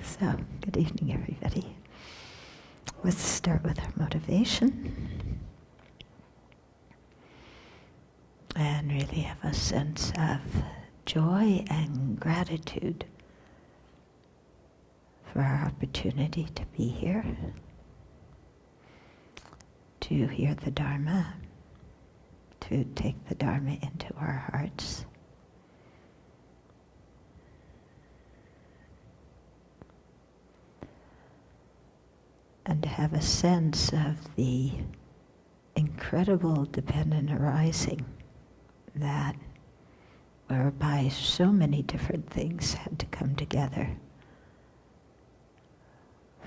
So, good evening, everybody. Let's start with our motivation. And really have a sense of joy and gratitude for our opportunity to be here, to hear the Dharma, to take the Dharma into our hearts. And to have a sense of the incredible dependent arising that whereby so many different things had to come together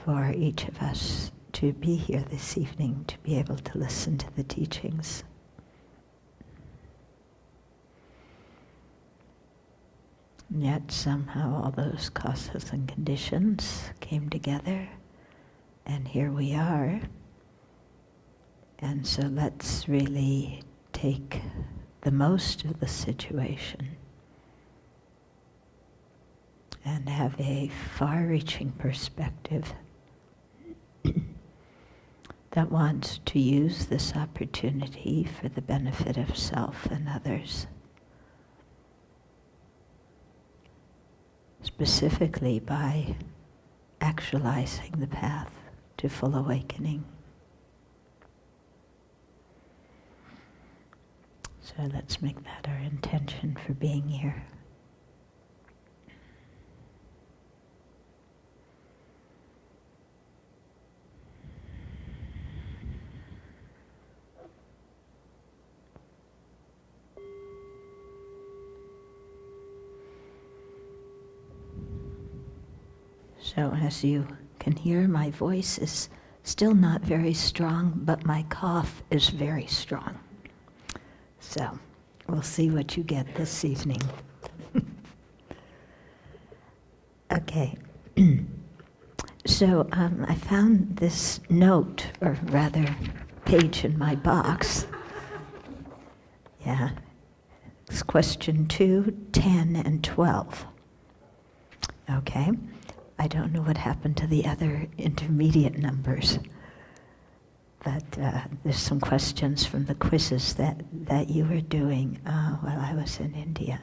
for each of us to be here this evening, to be able to listen to the teachings. And yet somehow all those causes and conditions came together, and here we are. And so let's really take the most of the situation and have a far-reaching perspective that wants to use this opportunity for the benefit of self and others, specifically by actualizing the path to full awakening. So let's make that our intention for being here. So as you can hear, my voice is still not very strong, but my cough is very strong. So we'll see what you get this evening. Okay. So I found this note, or rather page in my box. Yeah. It's question 2, 10, and 12. Okay. I don't know what happened to the other intermediate numbers, but there's some questions from the quizzes that you were doing while I was in India.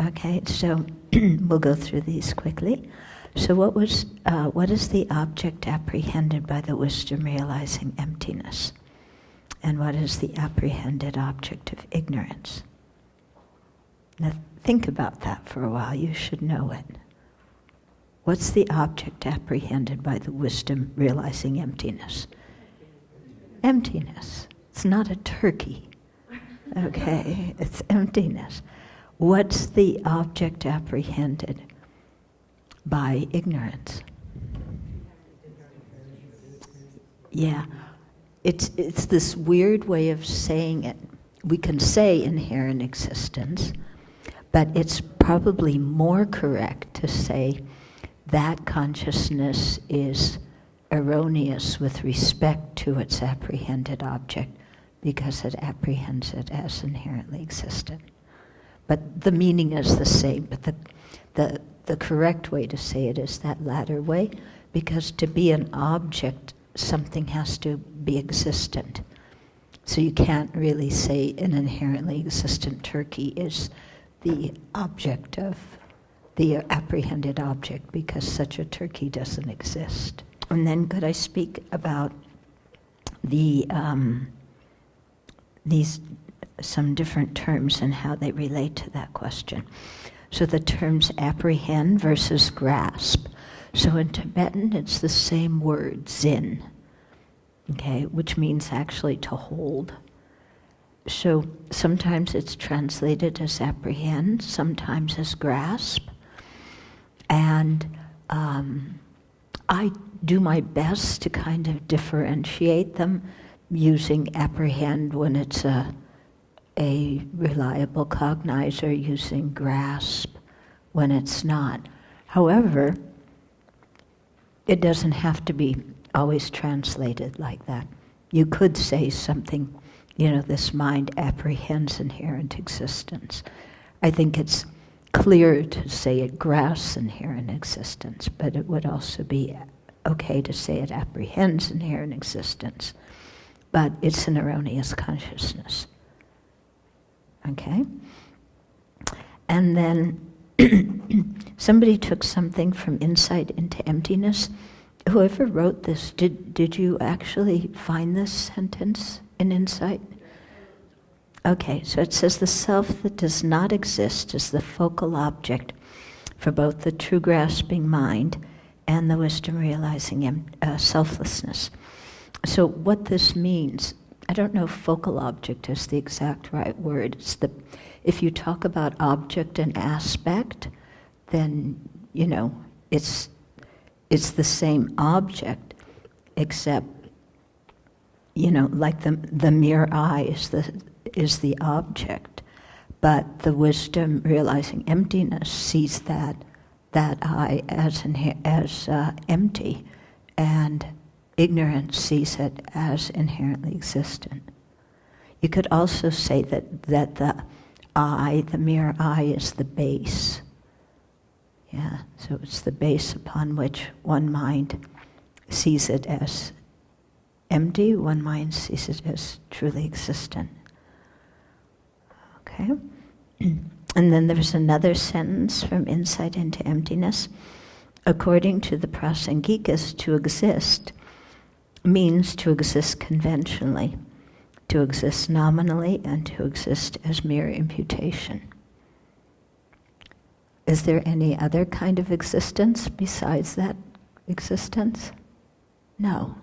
Okay, so we'll go through these quickly. So what is the object apprehended by the wisdom realizing emptiness? And what is the apprehended object of ignorance? Now think about that for a while, you should know it. What's the object apprehended by the wisdom realizing emptiness? Emptiness. It's not a turkey. Okay, it's emptiness. What's the object apprehended by ignorance? Yeah, it's this weird way of saying it. We can say inherent existence, but it's probably more correct to say that consciousness is erroneous with respect to its apprehended object because it apprehends it as inherently existent. But the meaning is the same, but the correct way to say it is that latter way, because to be an object, something has to be existent. So you can't really say an inherently existent turkey is the object of the apprehended object, because such a turkey doesn't exist. And then could I speak about some different terms and how they relate to that question. So the terms apprehend versus grasp. So in Tibetan, it's the same word, zin, okay, which means actually to hold. So sometimes it's translated as apprehend, sometimes as grasp. And I do my best to kind of differentiate them using apprehend when it's a reliable cognizer, using grasp when it's not. However, it doesn't have to be always translated like that. You could say something, this mind apprehends inherent existence. I think it's clear to say it grasps inherent existence, but it would also be okay to say it apprehends inherent existence. But it's an erroneous consciousness. Okay? And then somebody took something from insight into emptiness. Whoever wrote this, did you actually find this sentence in Insight? Okay, so it says the self that does not exist is the focal object for both the true grasping mind and the wisdom realizing selflessness. So what this means, I don't know if focal object is the exact right word. If you talk about object and aspect, then, it's the same object, except, like the mere eye is the object, but the wisdom realizing emptiness sees that eye as empty, and ignorance sees it as inherently existent. You could also say that the eye, the mere eye, is the base. Yeah, so it's the base upon which one mind sees it as empty, one mind sees it as truly existent. Okay? And then there's another sentence from Insight into Emptiness. According to the Prasangikas, to exist means to exist conventionally, to exist nominally, and to exist as mere imputation. Is there any other kind of existence besides that existence? No.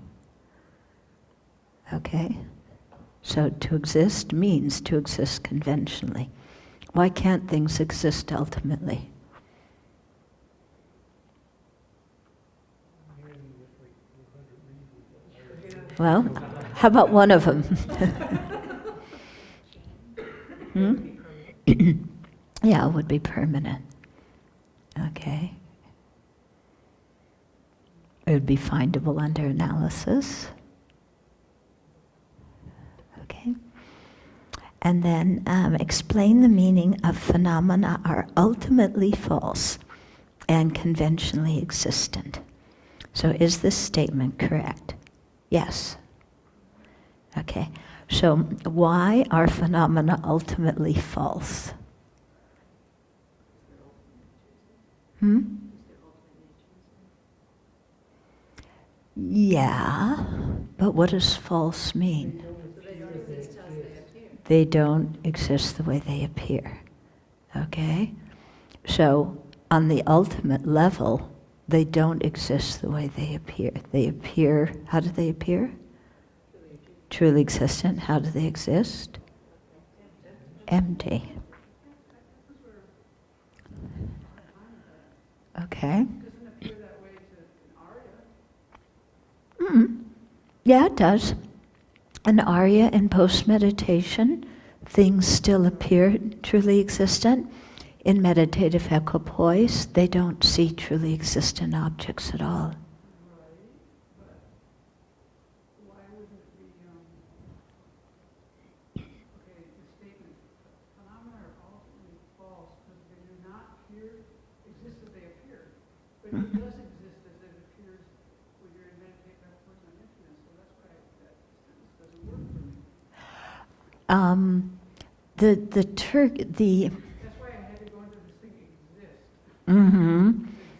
Okay? So to exist means to exist conventionally. Why can't things exist ultimately? Well, how about one of them? Yeah, it would be permanent. Okay. It would be findable under analysis. Okay. And then explain the meaning of phenomena are ultimately false and conventionally existent. So is this statement correct? Yes. Okay. So why are phenomena ultimately false? Yeah, but what does false mean? They don't exist the way they appear. Okay? So on the ultimate level, they don't exist the way they appear. They appear, how do they appear? Truly existent. How do they exist? Empty. Okay. Yeah, it does. In Arya and post-meditation, things still appear truly existent. In meditative equipoise, they don't see truly existent objects at all. The That's why I had to go into this thing exist.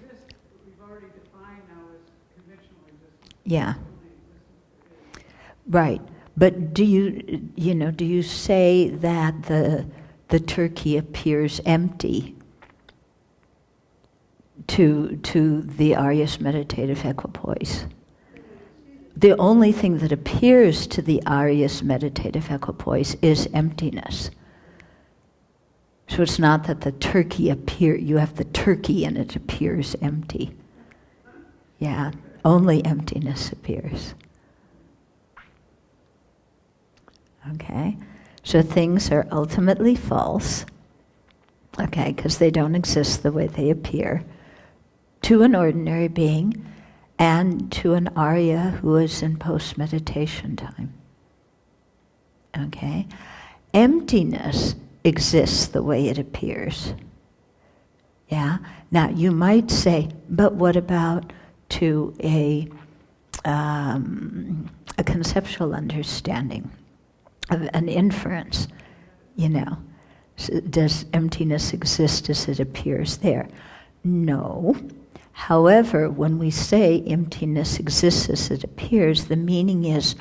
Exist, we've already defined now as conventional existence. Yeah. Right. But do you say that the turkey appears empty to the Arya's meditative equipoise? The only thing that appears to the Arya's meditative equipoise is emptiness. So it's not that the turkey you have the turkey and it appears empty. Yeah, only emptiness appears. Okay, so things are ultimately false, okay, because they don't exist the way they appear, to an ordinary being and to an Arya who is in post-meditation time. Okay? Emptiness exists the way it appears. Yeah? Now, you might say, but what about to a conceptual understanding, of an inference, you know? Does emptiness exist as it appears there? No. However, when we say emptiness exists as it appears, the meaning is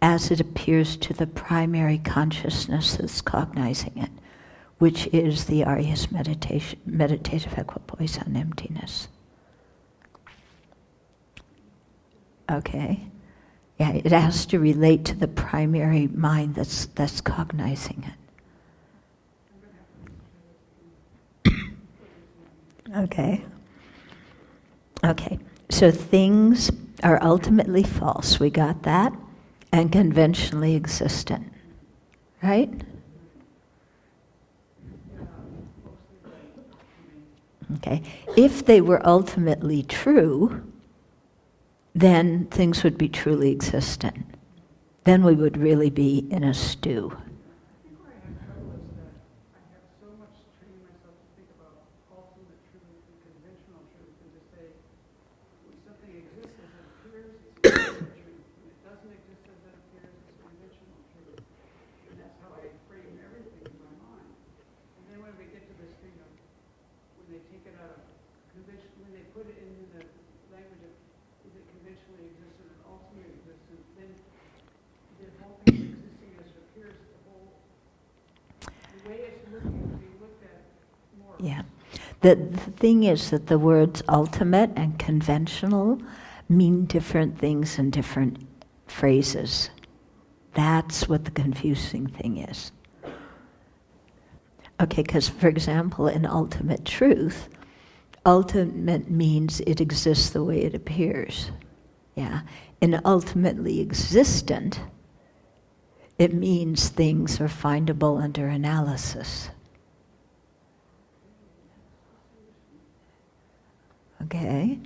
as it appears to the primary consciousness that's cognizing it, which is the Arya's meditative equipoise on emptiness. Okay? Yeah, it has to relate to the primary mind that's cognizing it. Okay. Okay, so things are ultimately false, we got that, and conventionally existent, right? Okay, if they were ultimately true, then things would be truly existent. Then we would really be in a stew. I think where I have trouble is that I have so much training myself to think about ultimate truth and conventional truth, and to say, when something exists as it appears, it's ultimate truth. When it doesn't exist as it appears, it's conventional truth. And that's how I frame everything in my mind. And then when we get to this thing of, when they take it out of convention, when they put it into the language of, is it conventionally existent and ultimately existent, then the whole thing is existing as it appears, the way it's being looked at more. Yeah. The thing is that the words ultimate and conventional mean different things in different phrases. That's what the confusing thing is. Okay, because for example, in ultimate truth, ultimate means it exists the way it appears. Yeah. In ultimately existent, it means things are findable under analysis. Okay?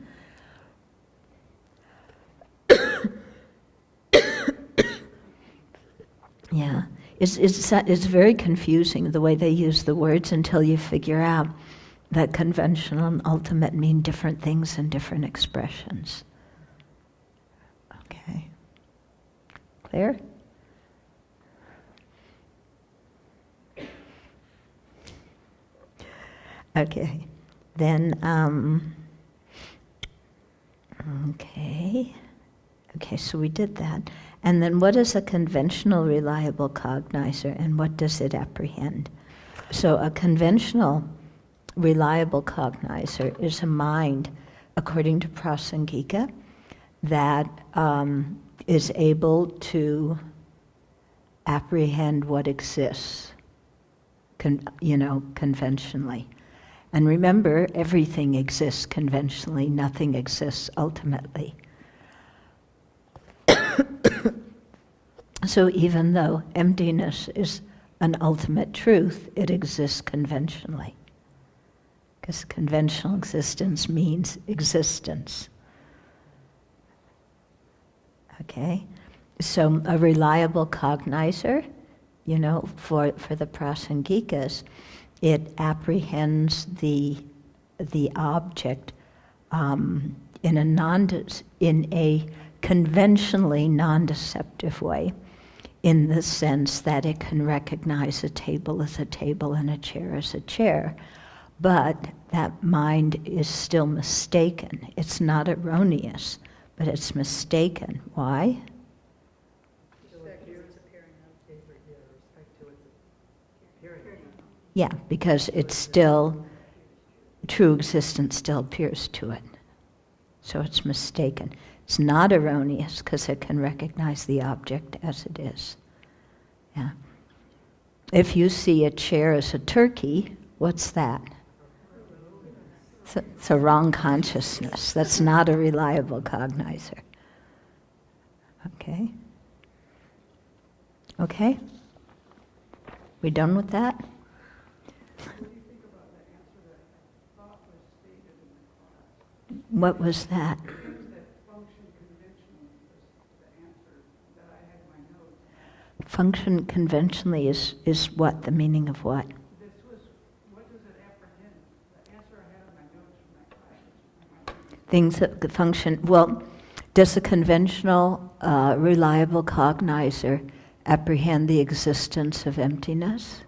Yeah. It's very confusing the way they use the words until you figure out that conventional and ultimate mean different things in different expressions. Okay. Clear? Okay. Then, okay, so we did that. And then what is a conventional reliable cognizer and what does it apprehend? So a conventional reliable cognizer is a mind, according to Prasangika, that is able to apprehend what exists, conventionally. And remember, everything exists conventionally, nothing exists ultimately. So even though emptiness is an ultimate truth, it exists conventionally. Because conventional existence means existence. Okay? So a reliable cognizer, for the Prasangikas, it apprehends the object in a conventionally non-deceptive way, in the sense that it can recognize a table as a table and a chair as a chair. But that mind is still mistaken. It's not erroneous, but it's mistaken. Why? Yeah, because it's still, true existence still appears to it. So it's mistaken. It's not erroneous because it can recognize the object as it is. Yeah. If you see a chair as a turkey, what's that? It's a wrong consciousness. That's not a reliable cognizer. Okay? Okay? We done with that? What do you think about the answer that I thought was stated in the class? What was that? It was that function conventionally was the answer that I had in my notes. Function conventionally is what? The meaning of what? This was, what does it apprehend? The answer I things that function. Well, does a conventional, reliable cognizer apprehend the existence of emptiness?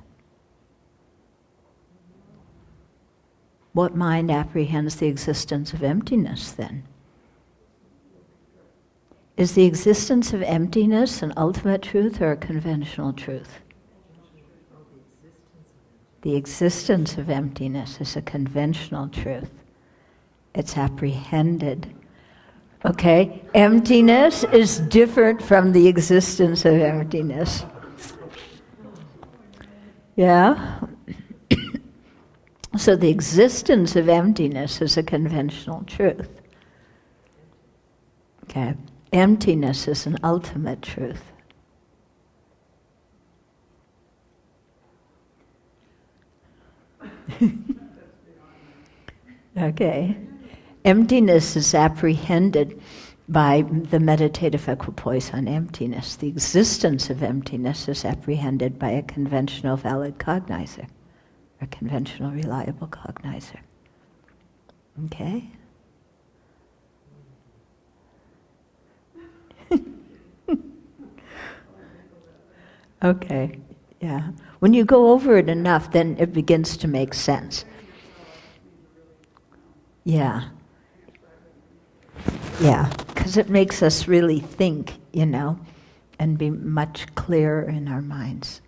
What mind apprehends the existence of emptiness then? Is the existence of emptiness an ultimate truth or a conventional truth? The existence of emptiness is a conventional truth. It's apprehended. Okay? Emptiness is different from the existence of emptiness. Yeah? So the existence of emptiness is a conventional truth. Okay? Emptiness is an ultimate truth. Okay. Emptiness is apprehended by the meditative equipoise on emptiness. The existence of emptiness is apprehended by a conventional valid cognizer, a conventional reliable cognizer. Okay? Okay, yeah. When you go over it enough, then it begins to make sense. Yeah. Yeah, because it makes us really think, and be much clearer in our minds.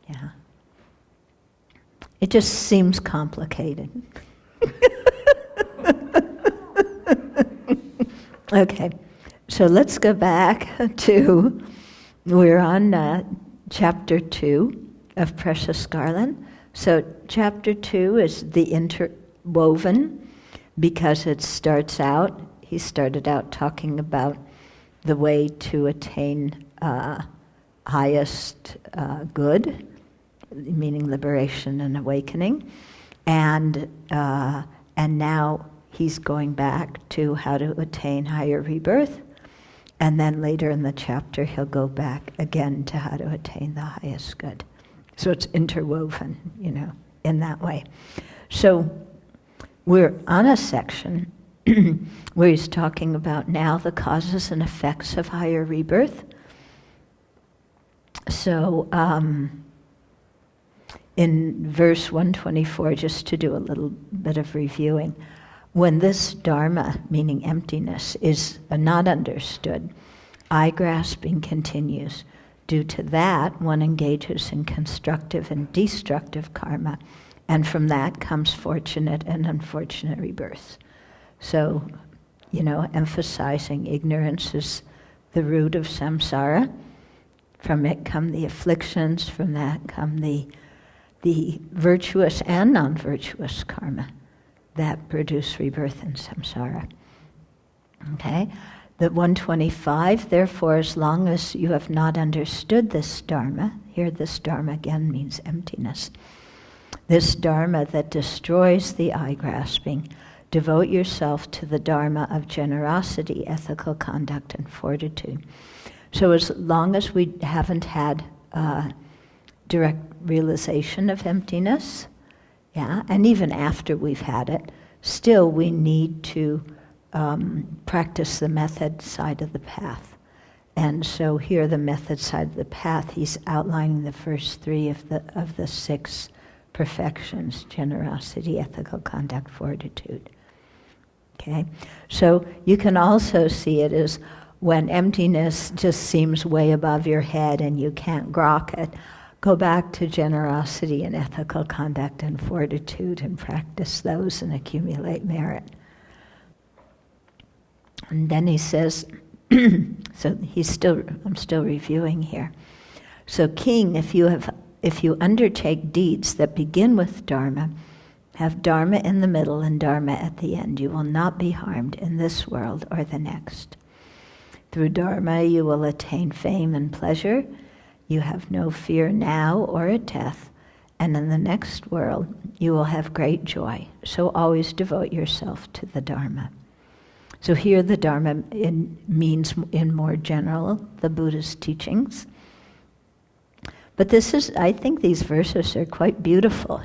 Yeah. It just seems complicated. Okay, so let's go back to, we're on chapter 2 of Precious Garland. So chapter 2 is the interwoven, because it starts out, he started out talking about the way to attain highest good, meaning liberation and awakening, and now he's going back to how to attain higher rebirth, and then later in the chapter he'll go back again to how to attain the highest good. So it's interwoven, in that way. So we're on a section where he's talking about now the causes and effects of higher rebirth. So in verse 124, just to do a little bit of reviewing, when this dharma, meaning emptiness, is not understood, eye-grasping continues. Due to that, one engages in constructive and destructive karma, and from that comes fortunate and unfortunate rebirths. So, emphasizing ignorance is the root of samsara. From it come the afflictions, from that come the virtuous and non-virtuous karma that produce rebirth in samsara. Okay? The 125, therefore, as long as you have not understood this dharma, here this dharma again means emptiness, this dharma that destroys the eye-grasping, devote yourself to the dharma of generosity, ethical conduct, and fortitude. So as long as we haven't had direct realization of emptiness, and even after we've had it, still we need to practice the method side of the path. And so here the method side of the path, he's outlining the first 3 of the 6 perfections: generosity, ethical conduct, fortitude. Okay? So you can also see it as when emptiness just seems way above your head and you can't grok it, go back to generosity and ethical conduct and fortitude and practice those and accumulate merit. And then he says, so I'm still reviewing here. So king, if you undertake deeds that begin with dharma, have dharma in the middle and dharma at the end, you will not be harmed in this world or the next. Through dharma you will attain fame and pleasure. You have no fear now or at death, and in the next world you will have great joy. So always devote yourself to the dharma. So here the dharma means in more general the Buddha's teachings. But I think these verses are quite beautiful,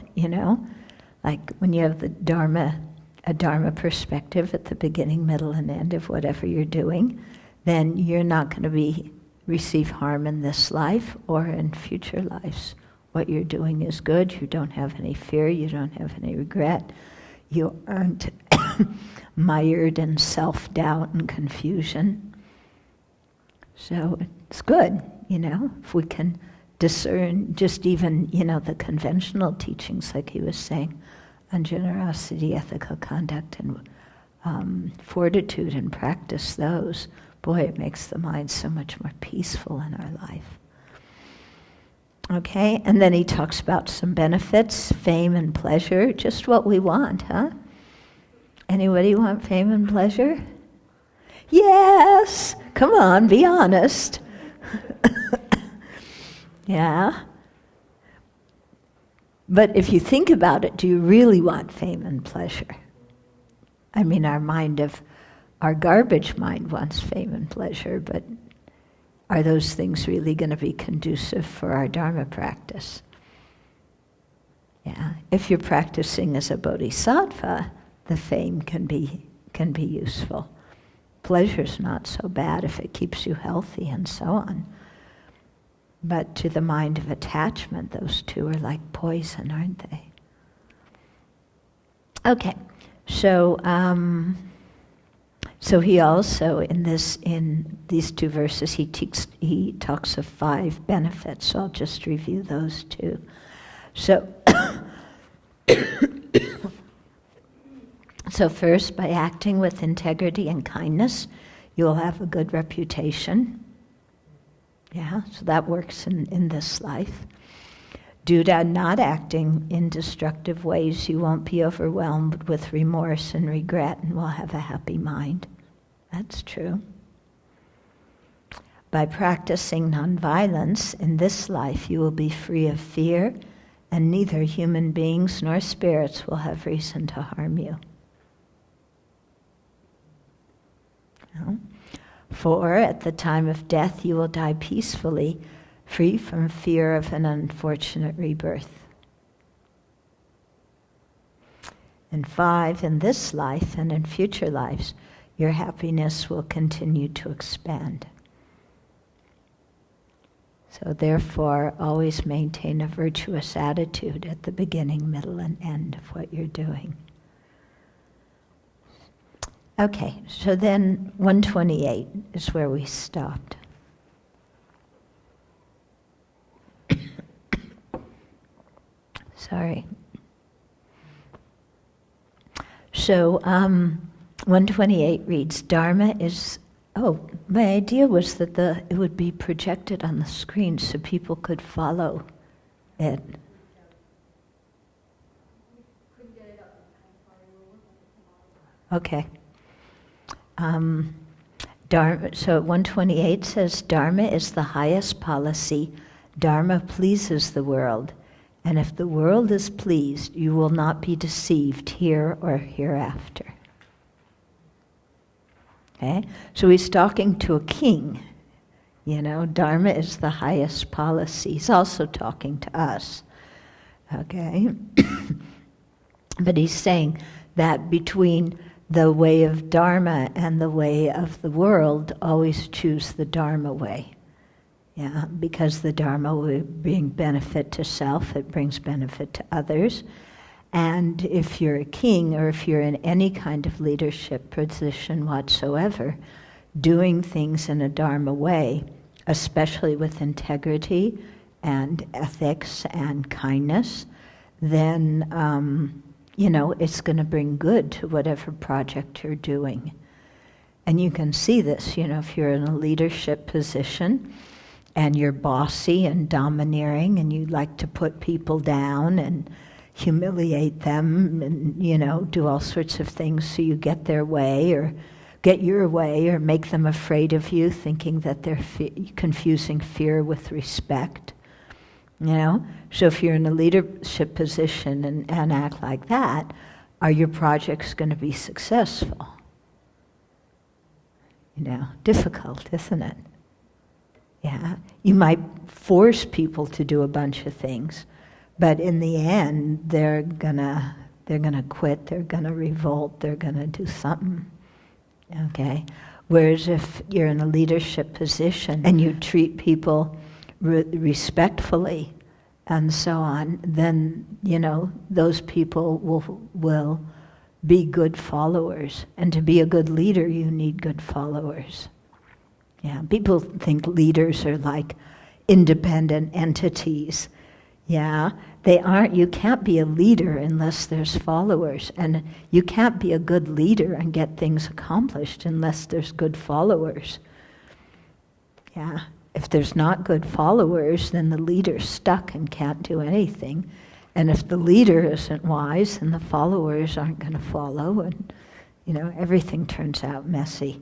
Like when you have the dharma a Dharma perspective at the beginning, middle, and end of whatever you're doing, then you're not going to receive harm in this life or in future lives. What you're doing is good. You don't have any fear. You don't have any regret. You aren't mired in self-doubt and confusion. So it's good, if we can discern just even, the conventional teachings, like he was saying, on generosity, ethical conduct, and fortitude, and practice those. Boy, it makes the mind so much more peaceful in our life. Okay, and then he talks about some benefits, fame and pleasure, just what we want, huh? Anybody want fame and pleasure? Yes! Come on, be honest. Yeah? But if you think about it, do you really want fame and pleasure? I mean, our garbage mind wants fame and pleasure, but are those things really going to be conducive for our Dharma practice? Yeah. If you're practicing as a bodhisattva, the fame can be useful. Pleasure's not so bad if it keeps you healthy and so on. But to the mind of attachment, those two are like poison, aren't they? Okay, so he also in these two verses he talks of 5 benefits. So I'll just review those two. So so first, by acting with integrity and kindness, you'll have a good reputation. Yeah, so that works in this life. Due to not acting in destructive ways, you won't be overwhelmed with remorse and regret, and will have a happy mind. That's true. By practicing nonviolence in this life, you will be free of fear, and neither human beings nor spirits will have reason to harm you. No? For at the time of death you will die peacefully, free from fear of an unfortunate rebirth. And 5, in this life and in future lives, your happiness will continue to expand. So therefore, always maintain a virtuous attitude at the beginning, middle, and end of what you're doing. Okay, so then 128 is where we stopped. Sorry. So 128 reads, Dharma is, my idea was that it would be projected on the screen so people could follow it. Okay. Dharma, so 128 says, Dharma is the highest policy. Dharma pleases the world. And if the world is pleased, you will not be deceived here or hereafter. Okay? So he's talking to a king. Dharma is the highest policy. He's also talking to us. Okay? But he's saying that between the way of Dharma and the way of the world, always choose the Dharma way. Yeah, because the Dharma will bring benefit to self, it brings benefit to others. And if you're a king or if you're in any kind of leadership position whatsoever, doing things in a Dharma way, especially with integrity and ethics and kindness, then it's going to bring good to whatever project you're doing. And you can see this, if you're in a leadership position and you're bossy and domineering and you like to put people down and humiliate them and, do all sorts of things so you get their way or get your way or make them afraid of you, thinking that they're confusing fear with respect. So if you're in a leadership position and act like that, are your projects going to be successful? Difficult, isn't it? Yeah, you might force people to do a bunch of things, but in the end, they're gonna They're going to quit, they're going to revolt, they're going to do something. Okay? Whereas if you're in a leadership position and you treat people respectfully and so on, then, those people will be good followers. And to be a good leader, you need good followers. Yeah, people think leaders are like independent entities. Yeah, they aren't. You can't be a leader unless there's followers. And you can't be a good leader and get things accomplished unless there's good followers. Yeah, if there's not good followers, then the leader's stuck and can't do anything. And if the leader isn't wise, then the followers aren't going to follow, and everything turns out messy.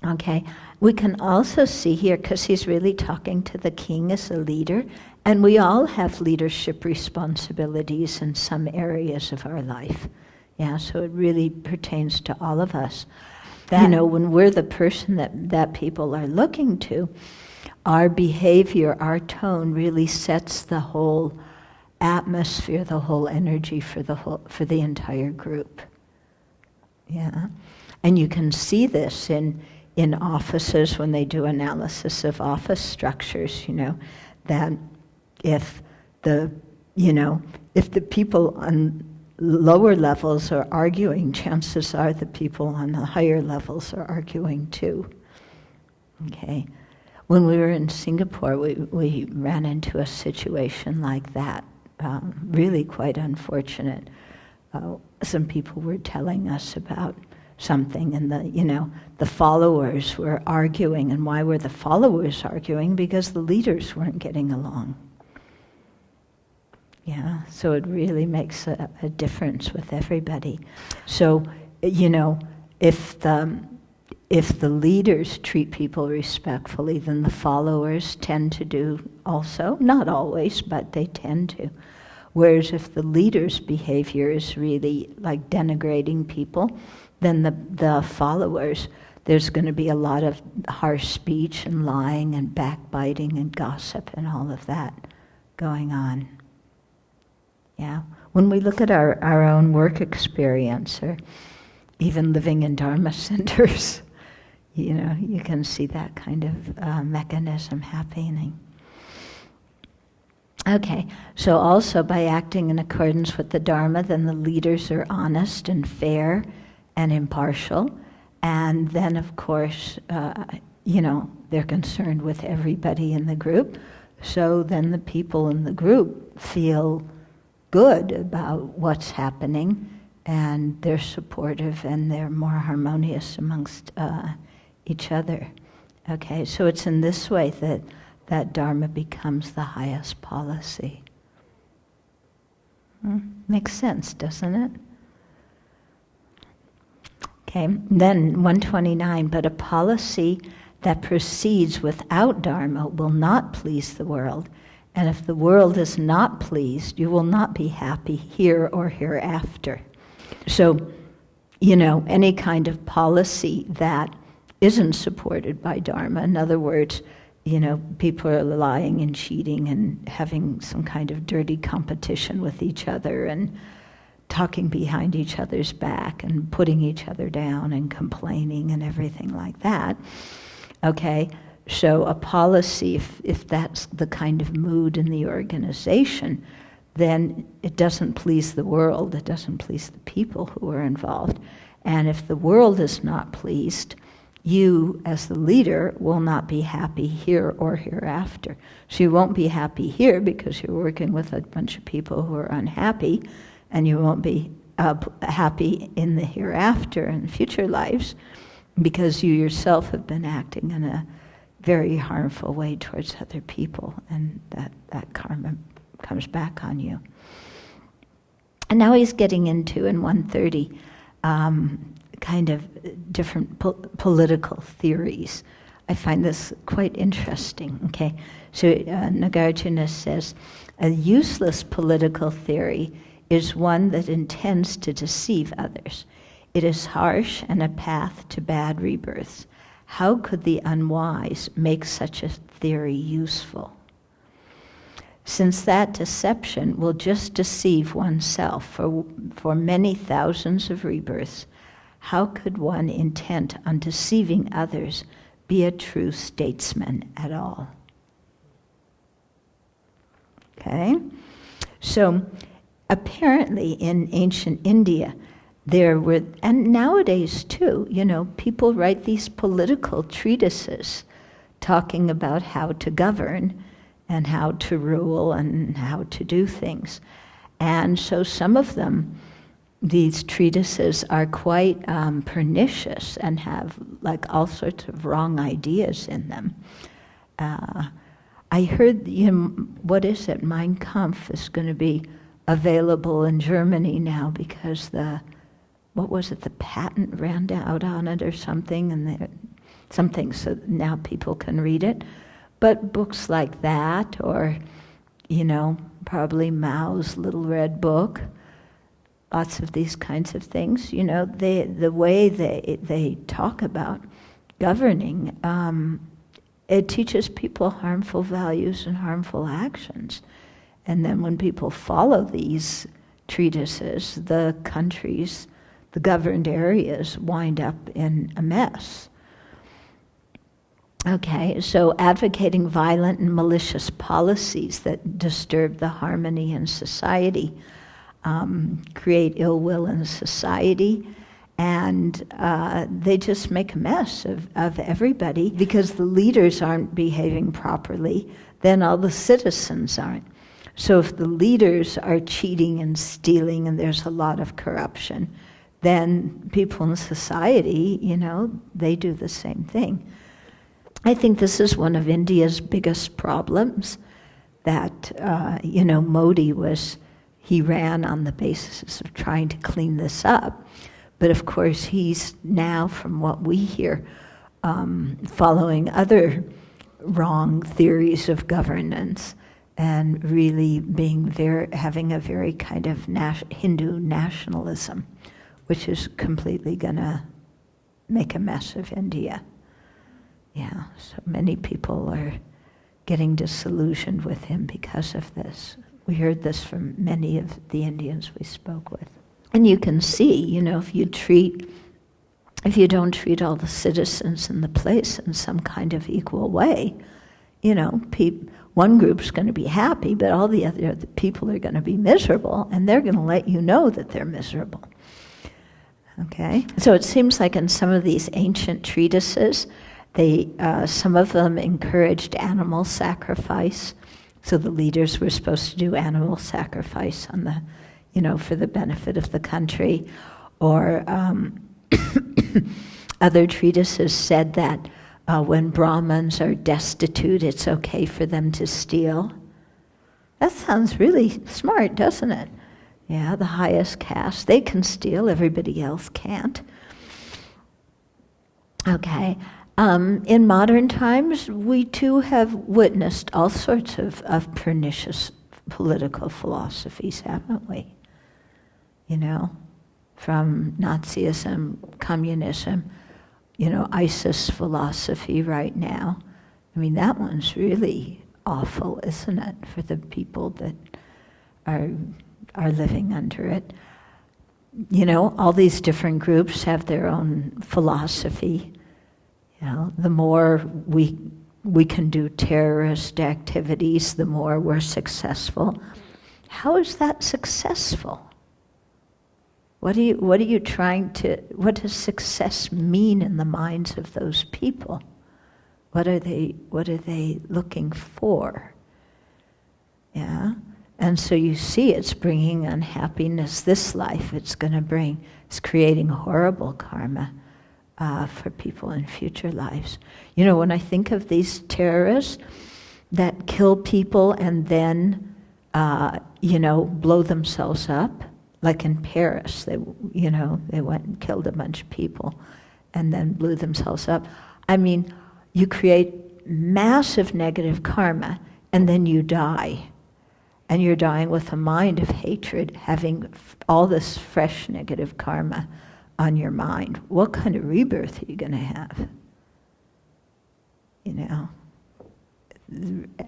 Okay, we can also see here, because he's really talking to the king as a leader, and we all have leadership responsibilities in some areas of our life. Yeah, so it really pertains to all of us. That, when we're the person that people are looking to, our behavior, our tone really sets the whole atmosphere, the whole energy for the entire group. Yeah, and you can see this in offices when they do analysis of office structures. That if the people on lower levels are arguing, chances are the people on the higher levels are arguing too. Okay. When we were in Singapore, we ran into a situation like that. Really quite unfortunate. Some people were telling us about something, and the followers were arguing. And why were the followers arguing? Because the leaders weren't getting along. Yeah, so it really makes a difference with everybody. So, if the leaders treat people respectfully, then the followers tend to do also. Not always, but they tend to. Whereas if the leader's behavior is really like denigrating people, then the followers, there's going to be a lot of harsh speech and lying and backbiting and gossip and all of that going on. Yeah, when we look at our own work experience, or even living in Dharma centers, you can see that kind of mechanism happening. Okay, so also by acting in accordance with the Dharma, then the leaders are honest and fair and impartial, and then of course, they're concerned with everybody in the group, so then the people in the group feel good about what's happening, and they're supportive and they're more harmonious amongst each other. Okay, so it's in this way that Dharma becomes the highest policy. Makes sense, doesn't it? Okay, then 129, but a policy that proceeds without Dharma will not please the world. And if the world is not pleased, you will not be happy here or hereafter. So, any kind of policy that isn't supported by Dharma, in other words, people are lying and cheating and having some kind of dirty competition with each other and talking behind each other's back and putting each other down and complaining and everything like that. Okay, so a policy, if that's the kind of mood in the organization, then it doesn't please the world, it doesn't please the people who are involved. And if the world is not pleased, you, as the leader, will not be happy here or hereafter. So you won't be happy here because you're working with a bunch of people who are unhappy, and you won't be happy in the hereafter and future lives because you yourself have been acting in a very harmful way towards other people, and that karma comes back on you. And now he's getting into, in 130, kind of different political theories. I find this quite interesting, okay? So Nagarjuna says, a useless political theory is one that intends to deceive others. It is harsh and a path to bad rebirths. How could the unwise make such a theory useful? since that deception will just deceive oneself for many thousands of rebirths, how could one intent on deceiving others be a true statesman at all? Okay? So apparently in ancient India, there were, and nowadays too, people write these political treatises talking about how to govern and how to rule and how to do things. And so some of them, these treatises are quite pernicious and have like all sorts of wrong ideas in them. I heard, what is it? Mein Kampf is going to be available in Germany now because the patent ran out on it or something, and so now people can read it. But books like that, or, probably Mao's Little Red Book, lots of these kinds of things, the way they talk about governing, it teaches people harmful values and harmful actions. And then when people follow these treatises, the countries, the governed areas wind up in a mess. Okay, so advocating violent and malicious policies that disturb the harmony in society, create ill will in society, and they just make a mess of everybody because the leaders aren't behaving properly, then all the citizens aren't. So if the leaders are cheating and stealing and there's a lot of corruption, then people in society, they do the same thing. I think this is one of India's biggest problems, that, Modi he ran on the basis of trying to clean this up. But of course, he's now, from what we hear, following other wrong theories of governance and really having a very kind of Hindu nationalism, which is completely going to make a mess of India. Yeah, so many people are getting disillusioned with him because of this. We heard this from many of the Indians we spoke with. And you can see, if you don't treat all the citizens in the place in some kind of equal way, one group's going to be happy, but all the other people are going to be miserable, and they're going to let you know that they're miserable. Okay? So it seems like in some of these ancient treatises, some of them encouraged animal sacrifice. So the leaders were supposed to do animal sacrifice for the benefit of the country. Or other treatises said that when Brahmins are destitute, it's okay for them to steal. That sounds really smart, doesn't it? Yeah, the highest caste, they can steal, everybody else can't. Okay. In modern times, we too have witnessed all sorts of pernicious political philosophies, haven't we? From Nazism, communism, ISIS philosophy right now. I mean, that one's really awful, isn't it, for the people that are living under it. All these different groups have their own philosophy. The more we can do terrorist activities, the more we're successful. How is that successful? What does success mean in the minds of those people? What are they looking for? Yeah? And so you see it's bringing unhappiness this life. It's creating horrible karma for people in future lives. When I think of these terrorists that kill people and then, blow themselves up, like in Paris, they went and killed a bunch of people and then blew themselves up. I mean, you create massive negative karma and then you die. And you're dying with a mind of hatred, having all this fresh negative karma on your mind. What kind of rebirth are you going to have?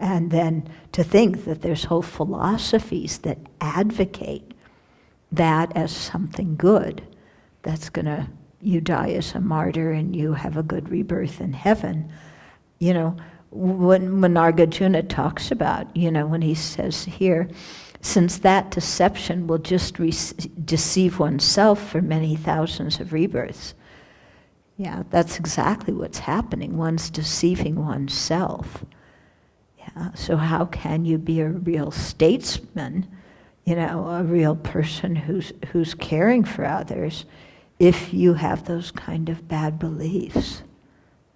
And then to think that there's whole philosophies that advocate that as something good, that's gonna, you die as a martyr and you have a good rebirth in heaven. You know, when Nagarjuna talks about, you know, when he says here, since that deception will just deceive oneself for many thousands of rebirths. Yeah, that's exactly what's happening. One's deceiving oneself. Yeah, so how can you be a real statesman, you know, a real person who's caring for others, if you have those kind of bad beliefs?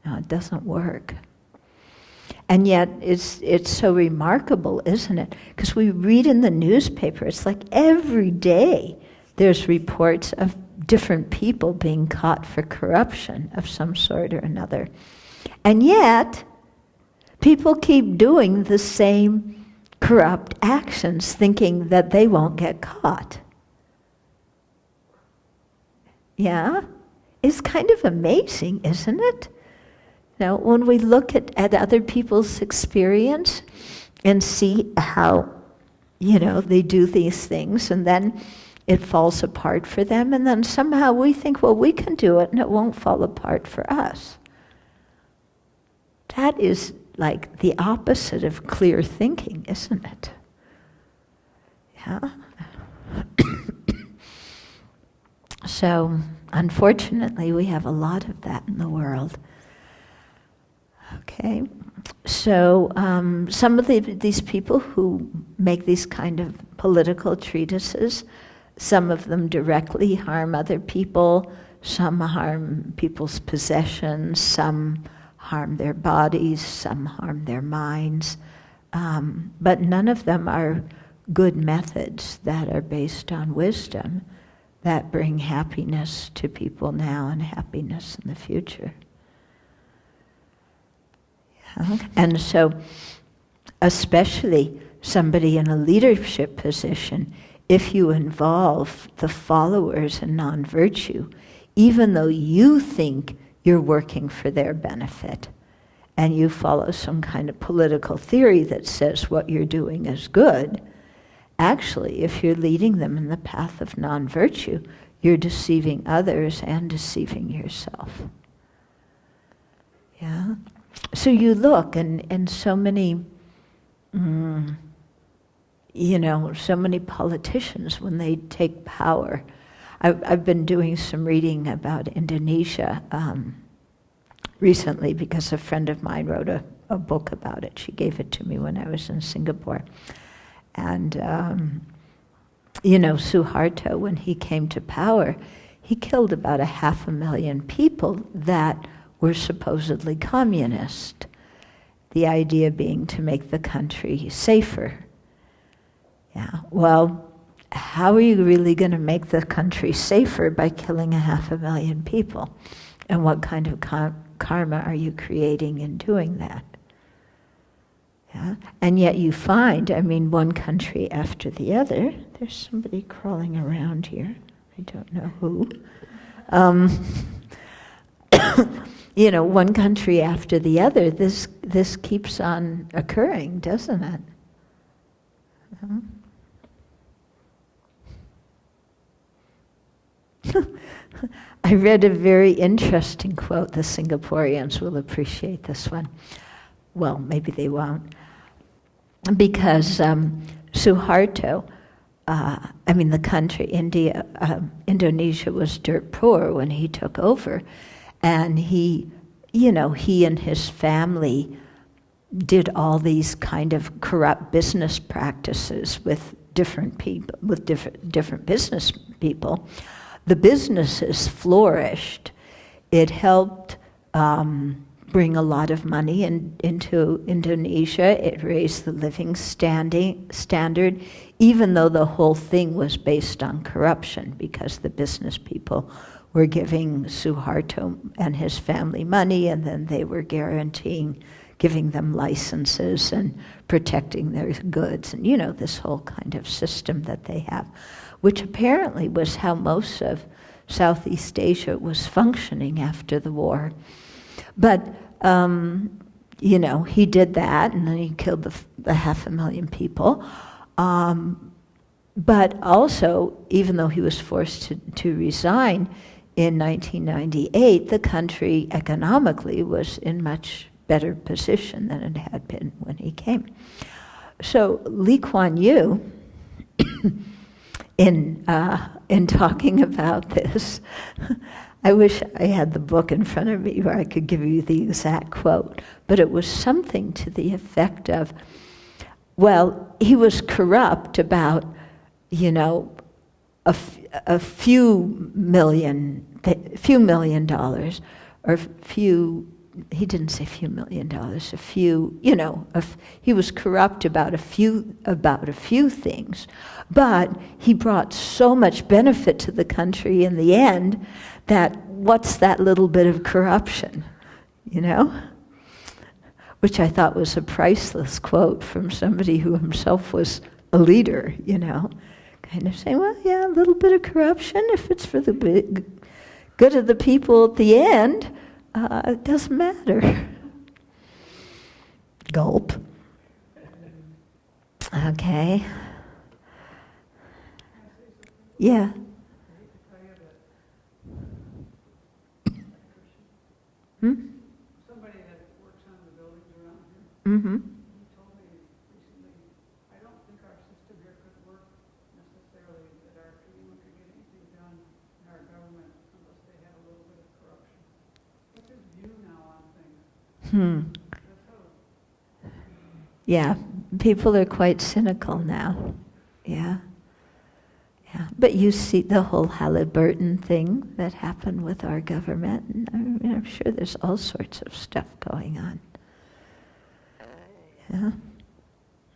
No, it doesn't work. And yet, it's so remarkable, isn't it? Because we read in the newspaper, it's like every day there's reports of different people being caught for corruption of some sort or another. And yet, people keep doing the same corrupt actions, thinking that they won't get caught. Yeah? It's kind of amazing, isn't it? Now, when we look at other people's experience and see how, you know, they do these things and then it falls apart for them, and then somehow we think, well, we can do it and it won't fall apart for us. That is like the opposite of clear thinking, isn't it? Yeah? So, unfortunately, we have a lot of that in the world. Okay, so some of these people who make these kind of political treatises, some of them directly harm other people, some harm people's possessions, some harm their bodies, some harm their minds, but none of them are good methods that are based on wisdom that bring happiness to people now and happiness in the future. And so, especially somebody in a leadership position, if you involve the followers in non-virtue, even though you think you're working for their benefit, and you follow some kind of political theory that says what you're doing is good, actually, if you're leading them in the path of non-virtue, you're deceiving others and deceiving yourself. Yeah? So you look, and so many, you know, so many politicians, when they take power. I've been doing some reading about Indonesia recently because a friend of mine wrote a book about it. She gave it to me when I was in Singapore. And, you know, Suharto, when he came to power, he killed about 500,000 people that were supposedly communist, the idea being to make the country safer. Yeah, well, how are you really going to make the country safer by killing 500,000 people? And what kind of karma are you creating in doing that? Yeah? And yet you find, I mean, one country after the other, there's somebody crawling around here, I don't know who. You know, one country after the other, this keeps on occurring, doesn't it? I read a very interesting quote. The Singaporeans will appreciate this one. Well, maybe they won't. Because Suharto, I mean the country, Indonesia was dirt poor when he took over. And he, you know, he and his family did all these kind of corrupt business practices with different people, with different business people. The businesses flourished. It helped bring a lot of money into Indonesia. It raised the living standard, even though the whole thing was based on corruption, because the business people were giving Suharto and his family money, and then they were guaranteeing, giving them licenses and protecting their goods, and you know, this whole kind of system that they have, which apparently was how most of Southeast Asia was functioning after the war. But, he did that, and then he killed the 500,000 people. But also, even though he was forced to resign in 1998, the country economically was in much better position than it had been when he came. So Lee Kuan Yew, in talking about this, I wish I had the book in front of me where I could give you the exact quote, but it was something to the effect of, well, he was corrupt about, a few million dollars, or he didn't say few million dollars, he was corrupt about a few things, but he brought so much benefit to the country in the end that what's that little bit of corruption, Which I thought was a priceless quote from somebody who himself was a leader, kind of saying, well, yeah, a little bit of corruption, if it's for the good of the people at the end, it doesn't matter. Gulp. Okay. Yeah. Somebody that works on the buildings around here, Mm-hmm. he told me recently, I don't think our system here could work necessarily, that our anyone could get anything done in our government unless they had a little bit of corruption. What's his view now on things? That's how, Yeah, people are quite cynical now. Yeah. Yeah. But you see the whole Halliburton thing that happened with our government. And I'm sure there's all sorts of stuff going on. Yeah.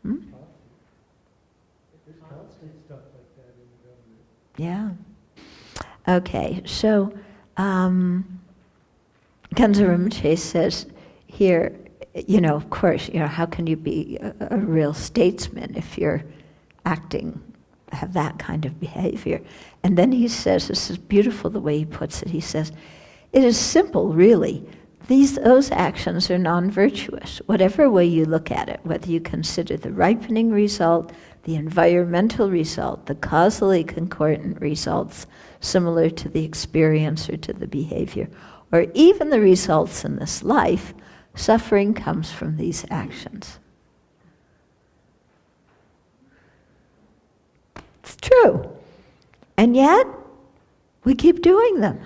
There's constant stuff like that in the government. Yeah. Okay, so Kanza Rinpoche says here, of course, how can you be a real statesman if you're have that kind of behavior? And then he says, this is beautiful the way he puts it, he says, it is simple, really. Those actions are non-virtuous, whatever way you look at it, whether you consider the ripening result, the environmental result, the causally concordant results similar to the experience or to the behavior, or even the results in this life, suffering comes from these actions. It's true. And yet, we keep doing them.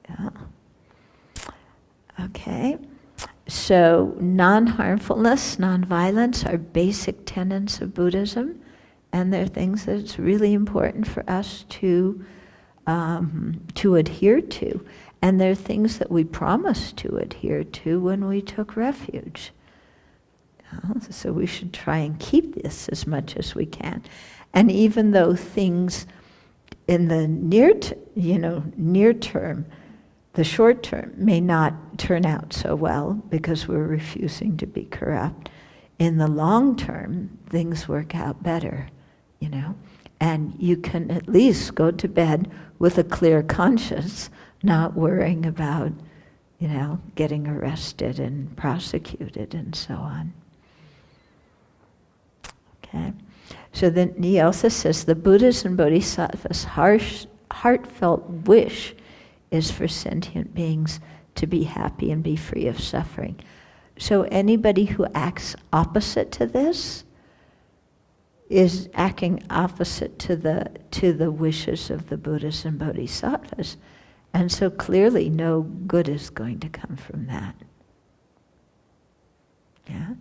Yeah. Okay. So, non-harmfulness, non-violence are basic tenets of Buddhism, and they're things that it's really important for us to adhere to. And they're things that we promised to adhere to when we took refuge. So we should try and keep this as much as we can. And even though things in the near term, the short term, may not turn out so well because we're refusing to be corrupt, in the long term, things work out better, And you can at least go to bed with a clear conscience, not worrying about, getting arrested and prosecuted and so on. Okay. So then he also says the Buddha's and Bodhisattva's heartfelt wish is for sentient beings to be happy and be free of suffering. So anybody who acts opposite to this is acting opposite to the wishes of the Buddhas and Bodhisattvas. And so clearly no good is going to come from that. Yeah.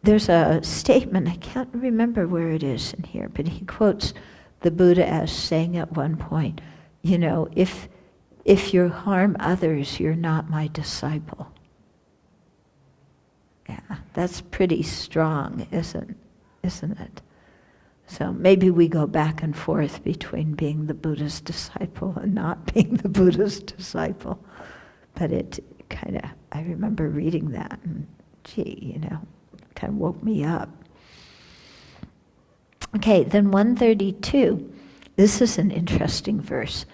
There's a statement, I can't remember where it is in here, but he quotes the Buddha as saying at one point, if you harm others, you're not my disciple. Yeah, that's pretty strong, isn't it? So maybe we go back and forth between being the Buddha's disciple and not being the Buddha's disciple. But it I remember reading that and kind of woke me up. Okay, then 132. This is an interesting verse.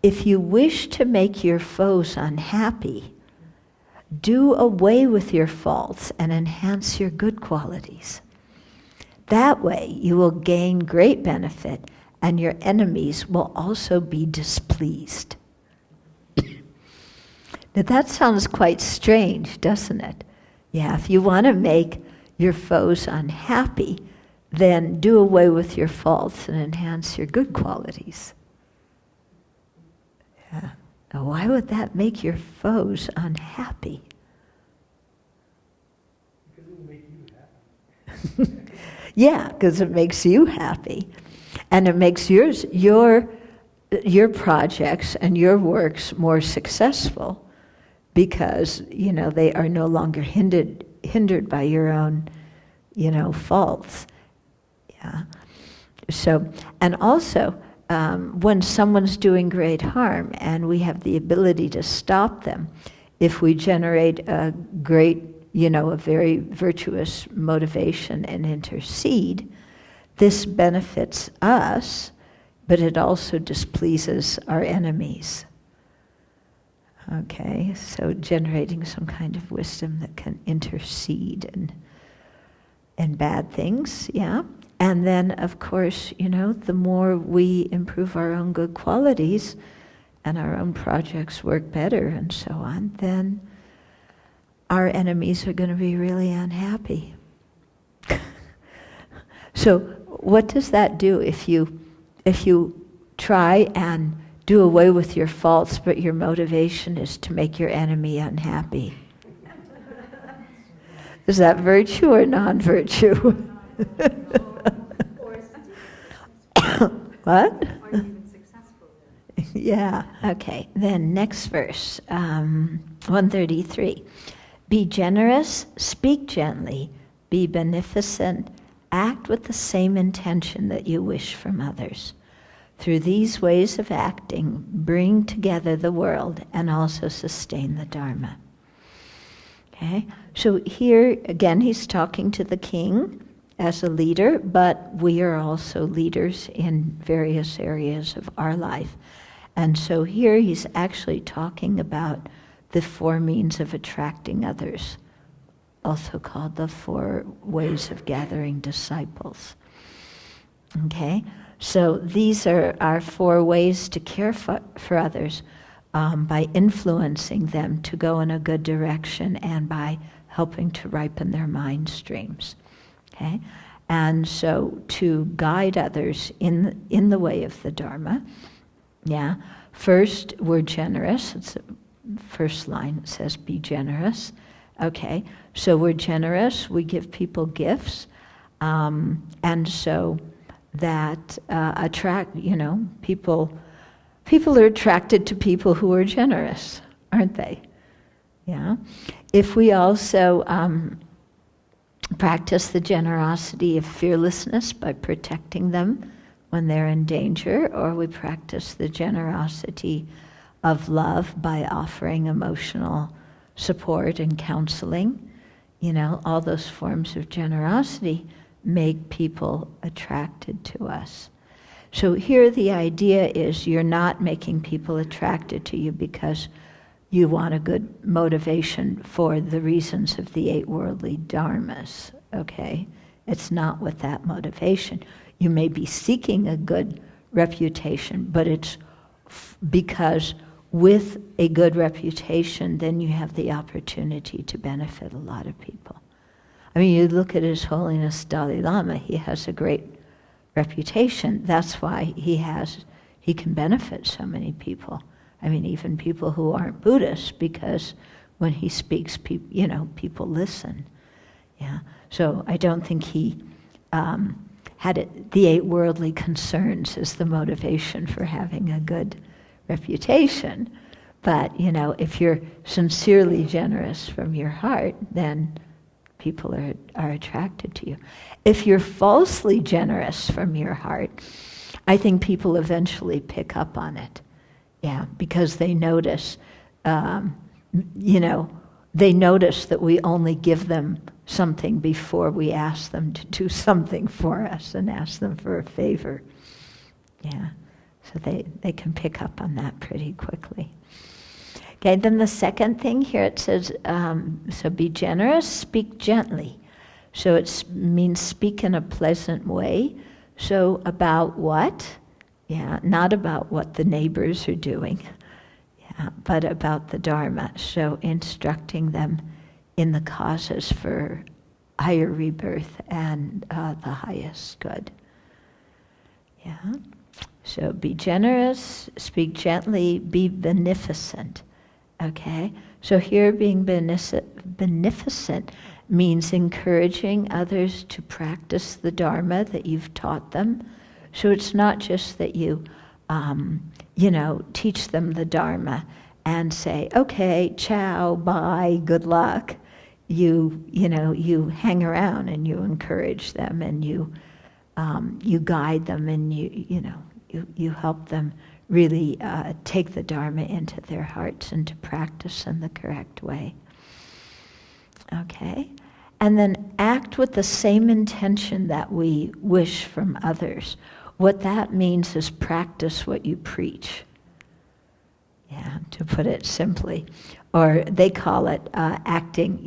If you wish to make your foes unhappy, Do away with your faults and enhance your good qualities. That way you will gain great benefit, and your enemies will also be displeased. Now that sounds quite strange, doesn't it? Yeah, if you want to make your foes unhappy, then do away with your faults and enhance your good qualities. Yeah. Now, why would that make your foes unhappy? Because it will make you happy. Yeah, because it makes you happy. And it makes your projects and your works more successful because, they are no longer hindered by your own, faults. Yeah. So, and also, when someone's doing great harm and we have the ability to stop them, if we generate a great, a very virtuous motivation and intercede, this benefits us, but it also displeases our enemies. Okay, so generating some kind of wisdom that can intercede in bad things, yeah. And then, of course, the more we improve our own good qualities and our own projects work better and so on, then our enemies are going to be really unhappy. So what does that do if you try and do away with your faults, but your motivation is to make your enemy unhappy? Is that virtue or non-virtue? What? Are you even successful then? Yeah, okay. Then next verse, 133. Be generous, speak gently, be beneficent, act with the same intention that you wish from others. Through these ways of acting, bring together the world and also sustain the Dharma. Okay, so here again he's talking to the king as a leader, but we are also leaders in various areas of our life. And so here he's actually talking about the 4 means of attracting others, also called the 4 ways of gathering disciples. Okay, so these are our 4 ways to care for others by influencing them to go in a good direction and by helping to ripen their mind streams. Okay, and so to guide others in the way of the Dharma, yeah. First, we're generous. It's the first line. It says, "Be generous." Okay, so we're generous. We give people gifts, and so that attract. People are attracted to people who are generous, aren't they? Yeah. If we also practice the generosity of fearlessness by protecting them when they're in danger, or we practice the generosity of love by offering emotional support and counseling, all those forms of generosity make people attracted to us. So here the idea is you're not making people attracted to you because you want a good motivation for the reasons of the 8 worldly dharmas, okay? It's not with that motivation. You may be seeking a good reputation, but it's because with a good reputation, then you have the opportunity to benefit a lot of people. I mean, you look at His Holiness Dalai Lama, he has a great reputation. That's why he can benefit so many people. I mean, even people who aren't Buddhists, because when he speaks, people listen. Yeah. So I don't think he had the 8 worldly concerns as the motivation for having a good reputation. But, if you're sincerely generous from your heart, then people are attracted to you. If you're falsely generous from your heart, I think people eventually pick up on it. Yeah, because they notice, they notice that we only give them something before we ask them to do something for us and ask them for a favor. Yeah, so they can pick up on that pretty quickly. Okay, then the second thing here, it says, so be generous, speak gently. So it means speak in a pleasant way. So about what? Yeah, not about what the neighbors are doing, yeah, but about the Dharma. So instructing them in the causes for higher rebirth and the highest good. Yeah. So be generous, speak gently, be beneficent. Okay? So here being beneficent means encouraging others to practice the Dharma that you've taught them. So it's not just that you, teach them the Dharma and say, okay, ciao, bye, good luck. You hang around and you encourage them and you guide them and you help them really take the Dharma into their hearts and to practice in the correct way. Okay? And then act with the same intention that we wish from others. What that means is practice what you preach. Yeah, to put it simply. Or they call it acting,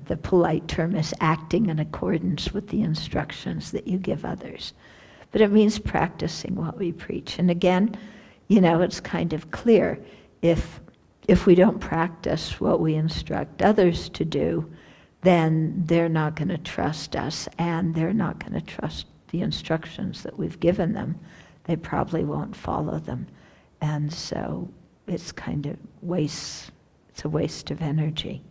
the polite term is acting in accordance with the instructions that you give others. But it means practicing what we preach. And again, it's kind of clear. If we don't practice what we instruct others to do, then they're not going to trust us and they're not going to trust the instructions that we've given them. They probably won't follow them. And so it's kind of it's a waste of energy.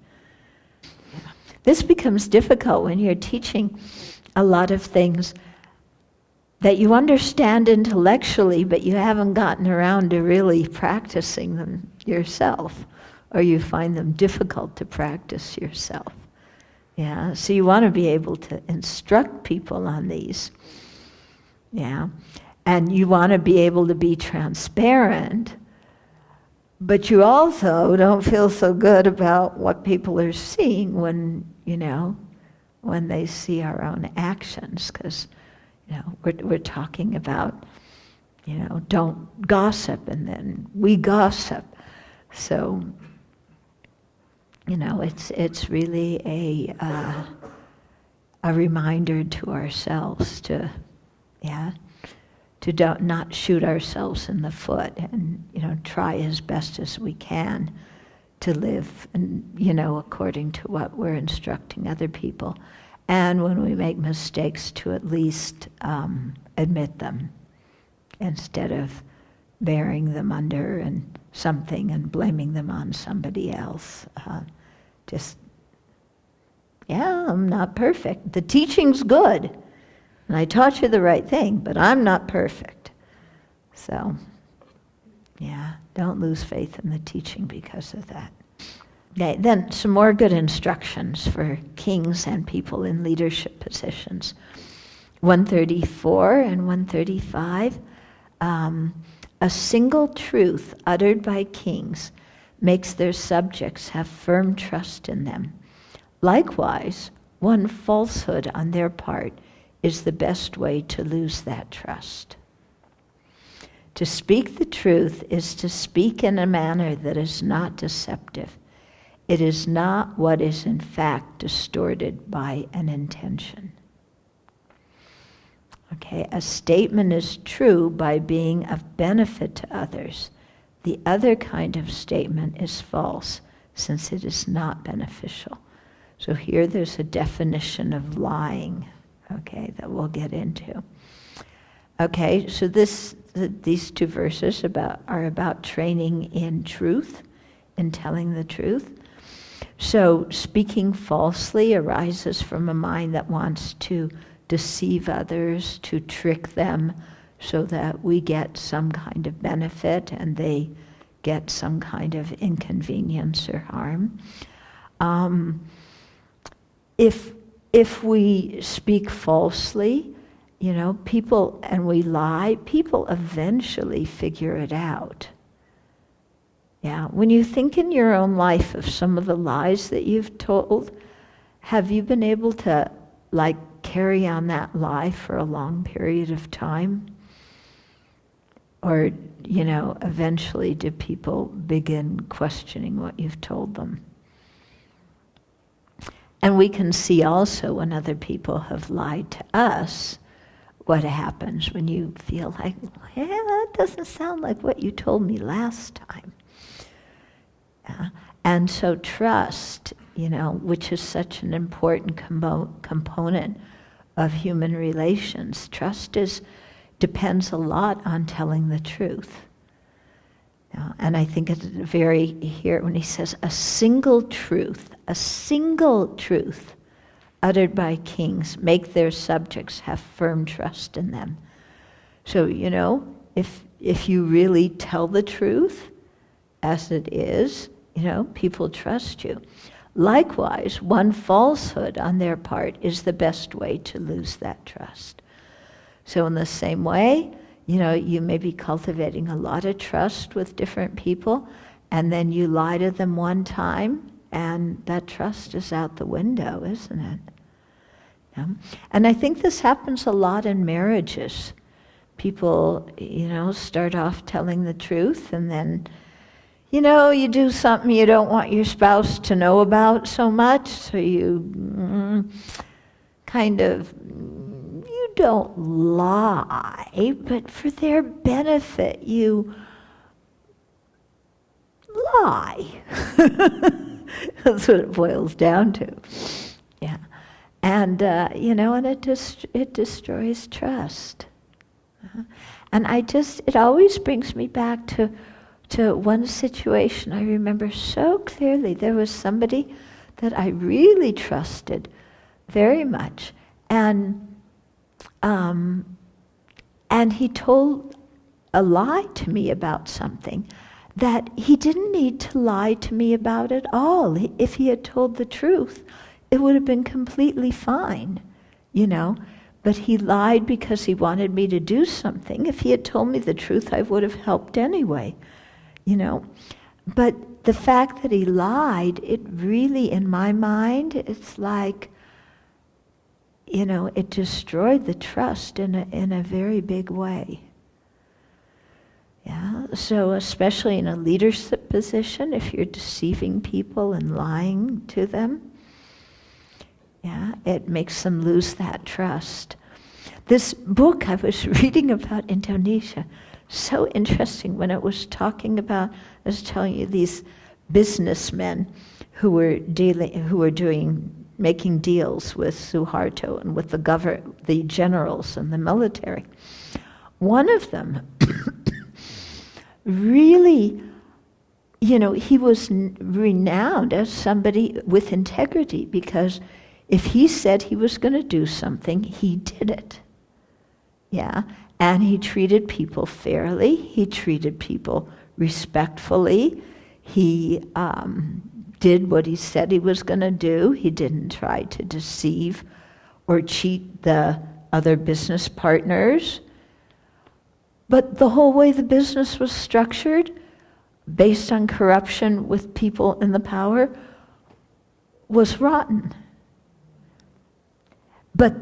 Yeah. This becomes difficult when you're teaching a lot of things that you understand intellectually, but you haven't gotten around to really practicing them yourself, or you find them difficult to practice yourself. Yeah, so you want to be able to instruct people on these. Yeah, and you want to be able to be transparent, but you also don't feel so good about what people are seeing when they see our own actions, because we're talking about, don't gossip, and then we gossip. So, it's really a reminder to ourselves to not shoot ourselves in the foot, and try as best as we can to live, and according to what we're instructing other people. And when we make mistakes, to at least admit them, instead of bearing them under and something and blaming them on somebody else. I'm not perfect. The teaching's good, and I taught you the right thing, but I'm not perfect. So, don't lose faith in the teaching because of that. Okay, then some more good instructions for kings and people in leadership positions. 134 and 135. A single truth uttered by kings makes their subjects have firm trust in them. Likewise, one falsehood on their part is the best way to lose that trust. To speak the truth is to speak in a manner that is not deceptive. It is not what is in fact distorted by an intention. Okay, a statement is true by being of benefit to others. The other kind of statement is false, since it is not beneficial. So here there's a definition of lying, okay, that we'll get into. Okay, so these two verses are about training in truth, in telling the truth. So speaking falsely arises from a mind that wants to deceive others, to trick them, so that we get some kind of benefit and they get some kind of inconvenience or harm. If we speak falsely, people, and we lie, people eventually figure it out. Yeah, when you think in your own life of some of the lies that you've told, have you been able to carry on that lie for a long period of time? Or, eventually do people begin questioning what you've told them? And we can see also when other people have lied to us, what happens when you feel like, yeah, that doesn't sound like what you told me last time. And so trust, which is such an important component of human relations, depends a lot on telling the truth. And I think it's here when he says a single truth uttered by kings make their subjects have firm trust in them. So, if you really tell the truth as it is, people trust you. Likewise, one falsehood on their part is the best way to lose that trust. So in the same way, you may be cultivating a lot of trust with different people, and then you lie to them one time, and that trust is out the window, isn't it? And I think this happens a lot in marriages. People, start off telling the truth, and then, you do something you don't want your spouse to know about so much, so you you don't lie, but for their benefit, you lie. That's what it boils down to. Yeah. And, and it destroys trust. And it always brings me back to one situation I remember so clearly. There was somebody that I really trusted very much, and he told a lie to me about something that he didn't need to lie to me about at all. If he had told the truth, it would have been completely fine, But he lied because he wanted me to do something. If he had told me the truth, I would have helped anyway, But the fact that he lied, it really, in my mind, it's like, it destroyed the trust in a very big way. Yeah, so especially in a leadership position, if you're deceiving people and lying to them, it makes them lose that trust. This book I was reading about Indonesia, so interesting when it was talking about, I was telling you, these businessmen who were making deals with Suharto and with the generals and the military. One of them really, he was renowned as somebody with integrity, because if he said he was going to do something, he did it. Yeah, and he treated people fairly. He treated people respectfully. He did what he said he was going to do. He didn't try to deceive or cheat the other business partners. But the whole way the business was structured, based on corruption with people in the power, was rotten. But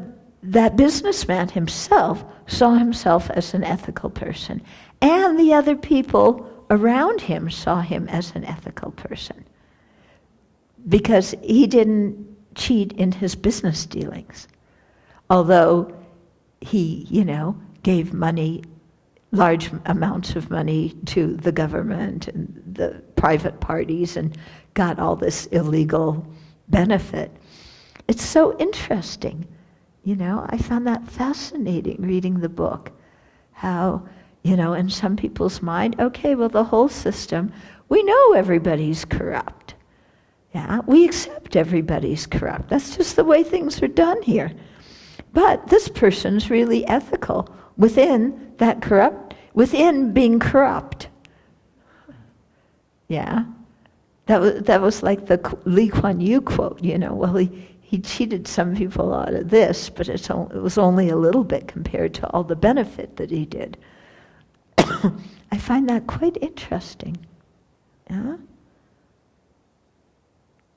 that businessman himself saw himself as an ethical person, and the other people around him saw him as an ethical person, because he didn't cheat in his business dealings. Although he, gave money, large amounts of money to the government and the private parties, and got all this illegal benefit. It's so interesting. I found that fascinating reading the book. How, in some people's mind, okay, well, the whole system, we know everybody's corrupt. Yeah, we accept everybody's corrupt. That's just the way things are done here. But this person's really ethical within being corrupt. Yeah. That was like the Lee Kuan Yew quote, well, he cheated some people out of this, but it was only a little bit compared to all the benefit that he did. I find that quite interesting. Yeah?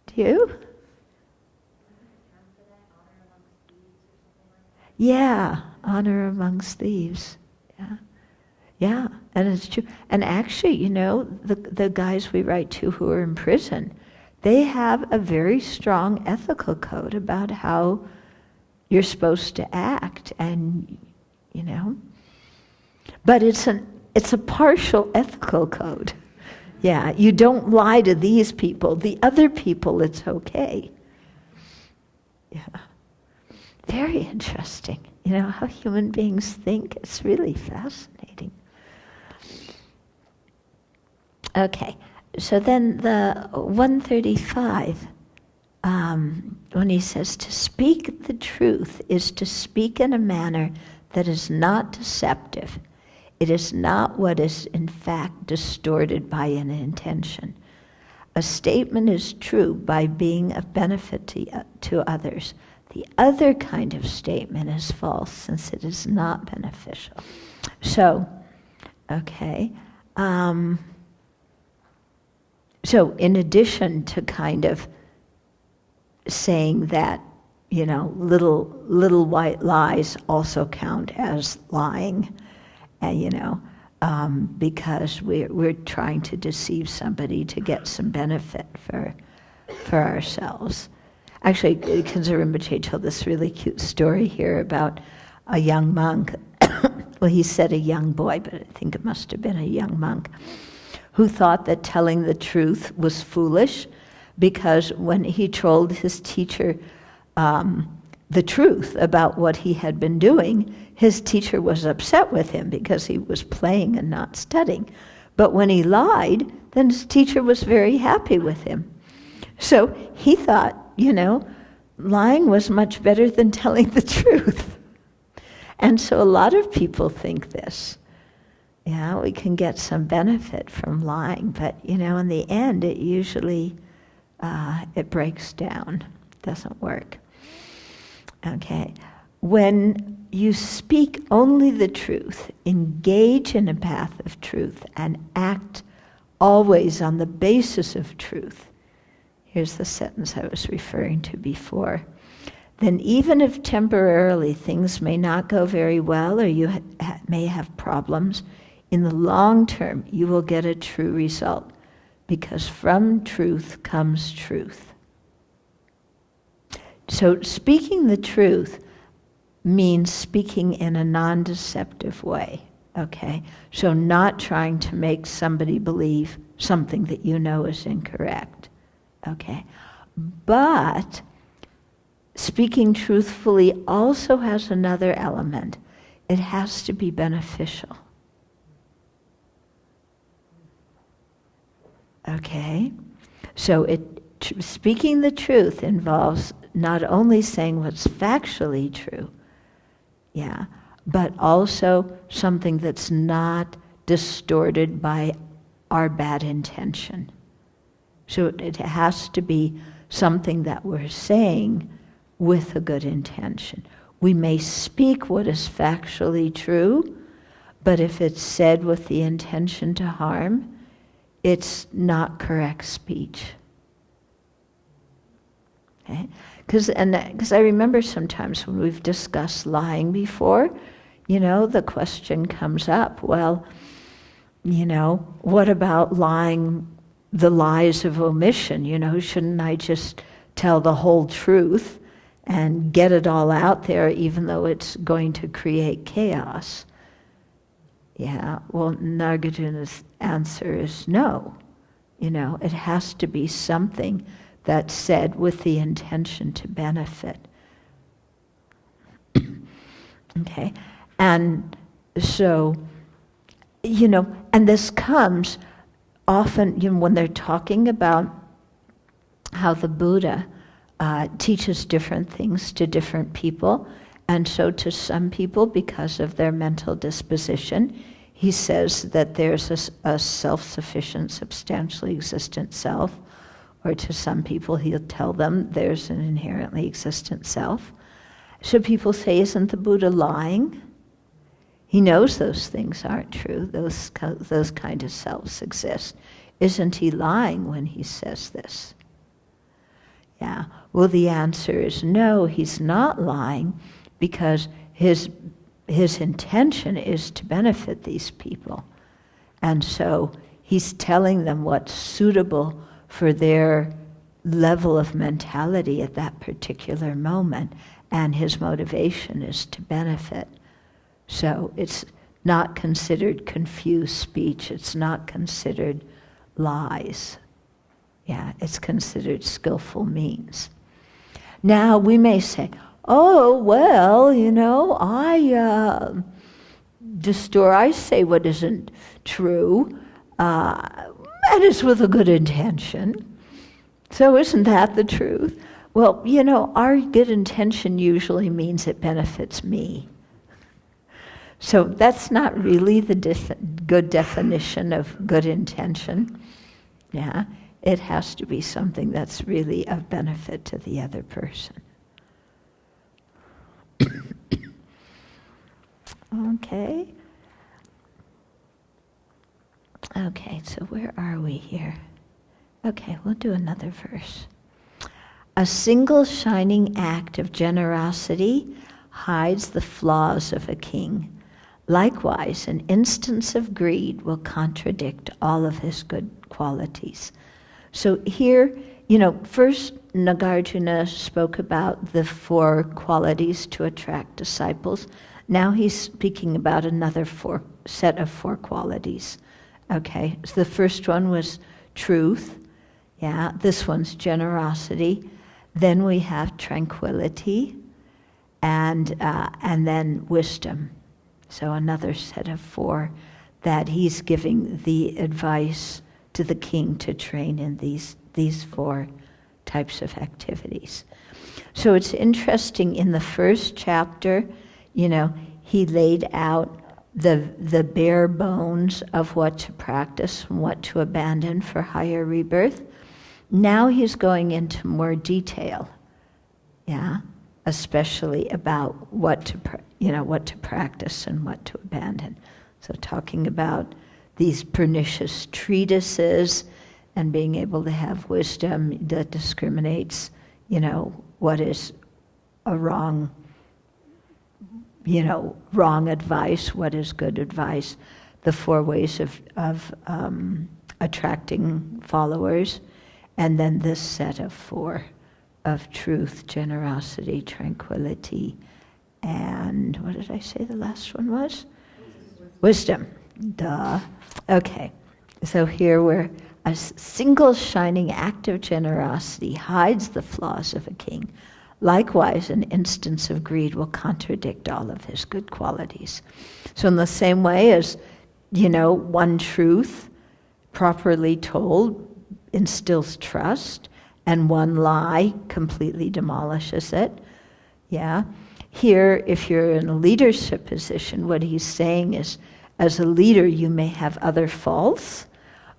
Do you? Yeah, honor amongst thieves. Yeah. Yeah. and it's true. And actually, the guys we write to who are in prison, they have a very strong ethical code about how you're supposed to act, and but it's a partial ethical code. Yeah, you don't lie to these people. The other people, it's okay. Yeah. Very interesting. How human beings think. It's really fascinating. Okay, so then the 135, when he says to speak the truth is to speak in a manner that is not deceptive. It is not what is in fact distorted by an intention. A statement is true by being of benefit to others. The other kind of statement is false since it is not beneficial. So, okay. So in addition to kind of saying that, little white lies also count as lying, and because we're trying to deceive somebody to get some benefit for ourselves. Actually, Kanzar Rinpoche told this really cute story here about a young monk. Well, he said a young boy, but I think it must have been a young monk, who thought that telling the truth was foolish because when he told his teacher the truth about what he had been doing, his teacher was upset with him because he was playing and not studying. But when he lied, then his teacher was very happy with him. So he thought, lying was much better than telling the truth. And so a lot of people think this. Yeah, we can get some benefit from lying, but in the end, it usually it breaks down, doesn't work. Okay, when you speak only the truth, engage in a path of truth, and act always on the basis of truth. Here's the sentence I was referring to before. Then even if temporarily things may not go very well or you may have problems, in the long term you will get a true result because from truth comes truth. So speaking the truth means speaking in a non-deceptive way, okay? So not trying to make somebody believe something that is incorrect, okay? But speaking truthfully also has another element. It has to be beneficial. Okay? So speaking the truth involves not only saying what's factually true, but also something that's not distorted by our bad intention. So it has to be something that we're saying with a good intention. We may speak what is factually true, but if it's said with the intention to harm, it's not correct speech. Okay? Because I remember sometimes when we've discussed lying before, the question comes up, well, what about lying, the lies of omission? Shouldn't I just tell the whole truth and get it all out there even though it's going to create chaos? Yeah, well, Nagarjuna's answer is no. It has to be something that's said with the intention to benefit. Okay, and so, and this comes often, when they're talking about how the Buddha teaches different things to different people, and so to some people, because of their mental disposition, he says that there's a self-sufficient, substantially existent self, or to some people he'll tell them there's an inherently existent self. So people say, isn't the Buddha lying? He knows those things aren't true, those kind of selves exist. Isn't he lying when he says this? Yeah, well, the answer is no, he's not lying, because his intention is to benefit these people. And so he's telling them what's suitable for their level of mentality at that particular moment, and his motivation is to benefit. So it's not considered confused speech, it's not considered lies. Yeah, it's considered skillful means. Now we may say, oh, well, I say what isn't true, and it's with a good intention. So isn't that the truth? Well, our good intention usually means it benefits me. So that's not really the good definition of good intention. Yeah, it has to be something that's really of benefit to the other person. Okay. Okay, so where are we here? Okay, we'll do another verse. A single shining act of generosity hides the flaws of a king. Likewise, an instance of greed will contradict all of his good qualities. So here, first Nagarjuna spoke about the 4 qualities to attract disciples. Now he's speaking about another set of 4 qualities. Okay, so the first one was truth. Yeah, this one's generosity. Then we have tranquility, and then wisdom. So another set of 4 that he's giving the advice to the king to train in these 4 types of activities. So it's interesting, in the first chapter, he laid out the bare bones of what to practice and what to abandon for higher rebirth. Now he's going into more detail, especially about what to practice and what to abandon. So talking about these pernicious treatises and being able to have wisdom that discriminates, what is a wrong advice, what is good advice, the 4 ways of attracting followers, and then this set of 4 of truth, generosity, tranquility, and what did I say the last one was? Wisdom. Duh. Okay, so here we're a single shining act of generosity hides the flaws of a king. Likewise, an instance of greed will contradict all of his good qualities. So in the same way as, one truth properly told instills trust, and one lie completely demolishes it. Yeah. Here, if you're in a leadership position, what he's saying is, as a leader, you may have other faults,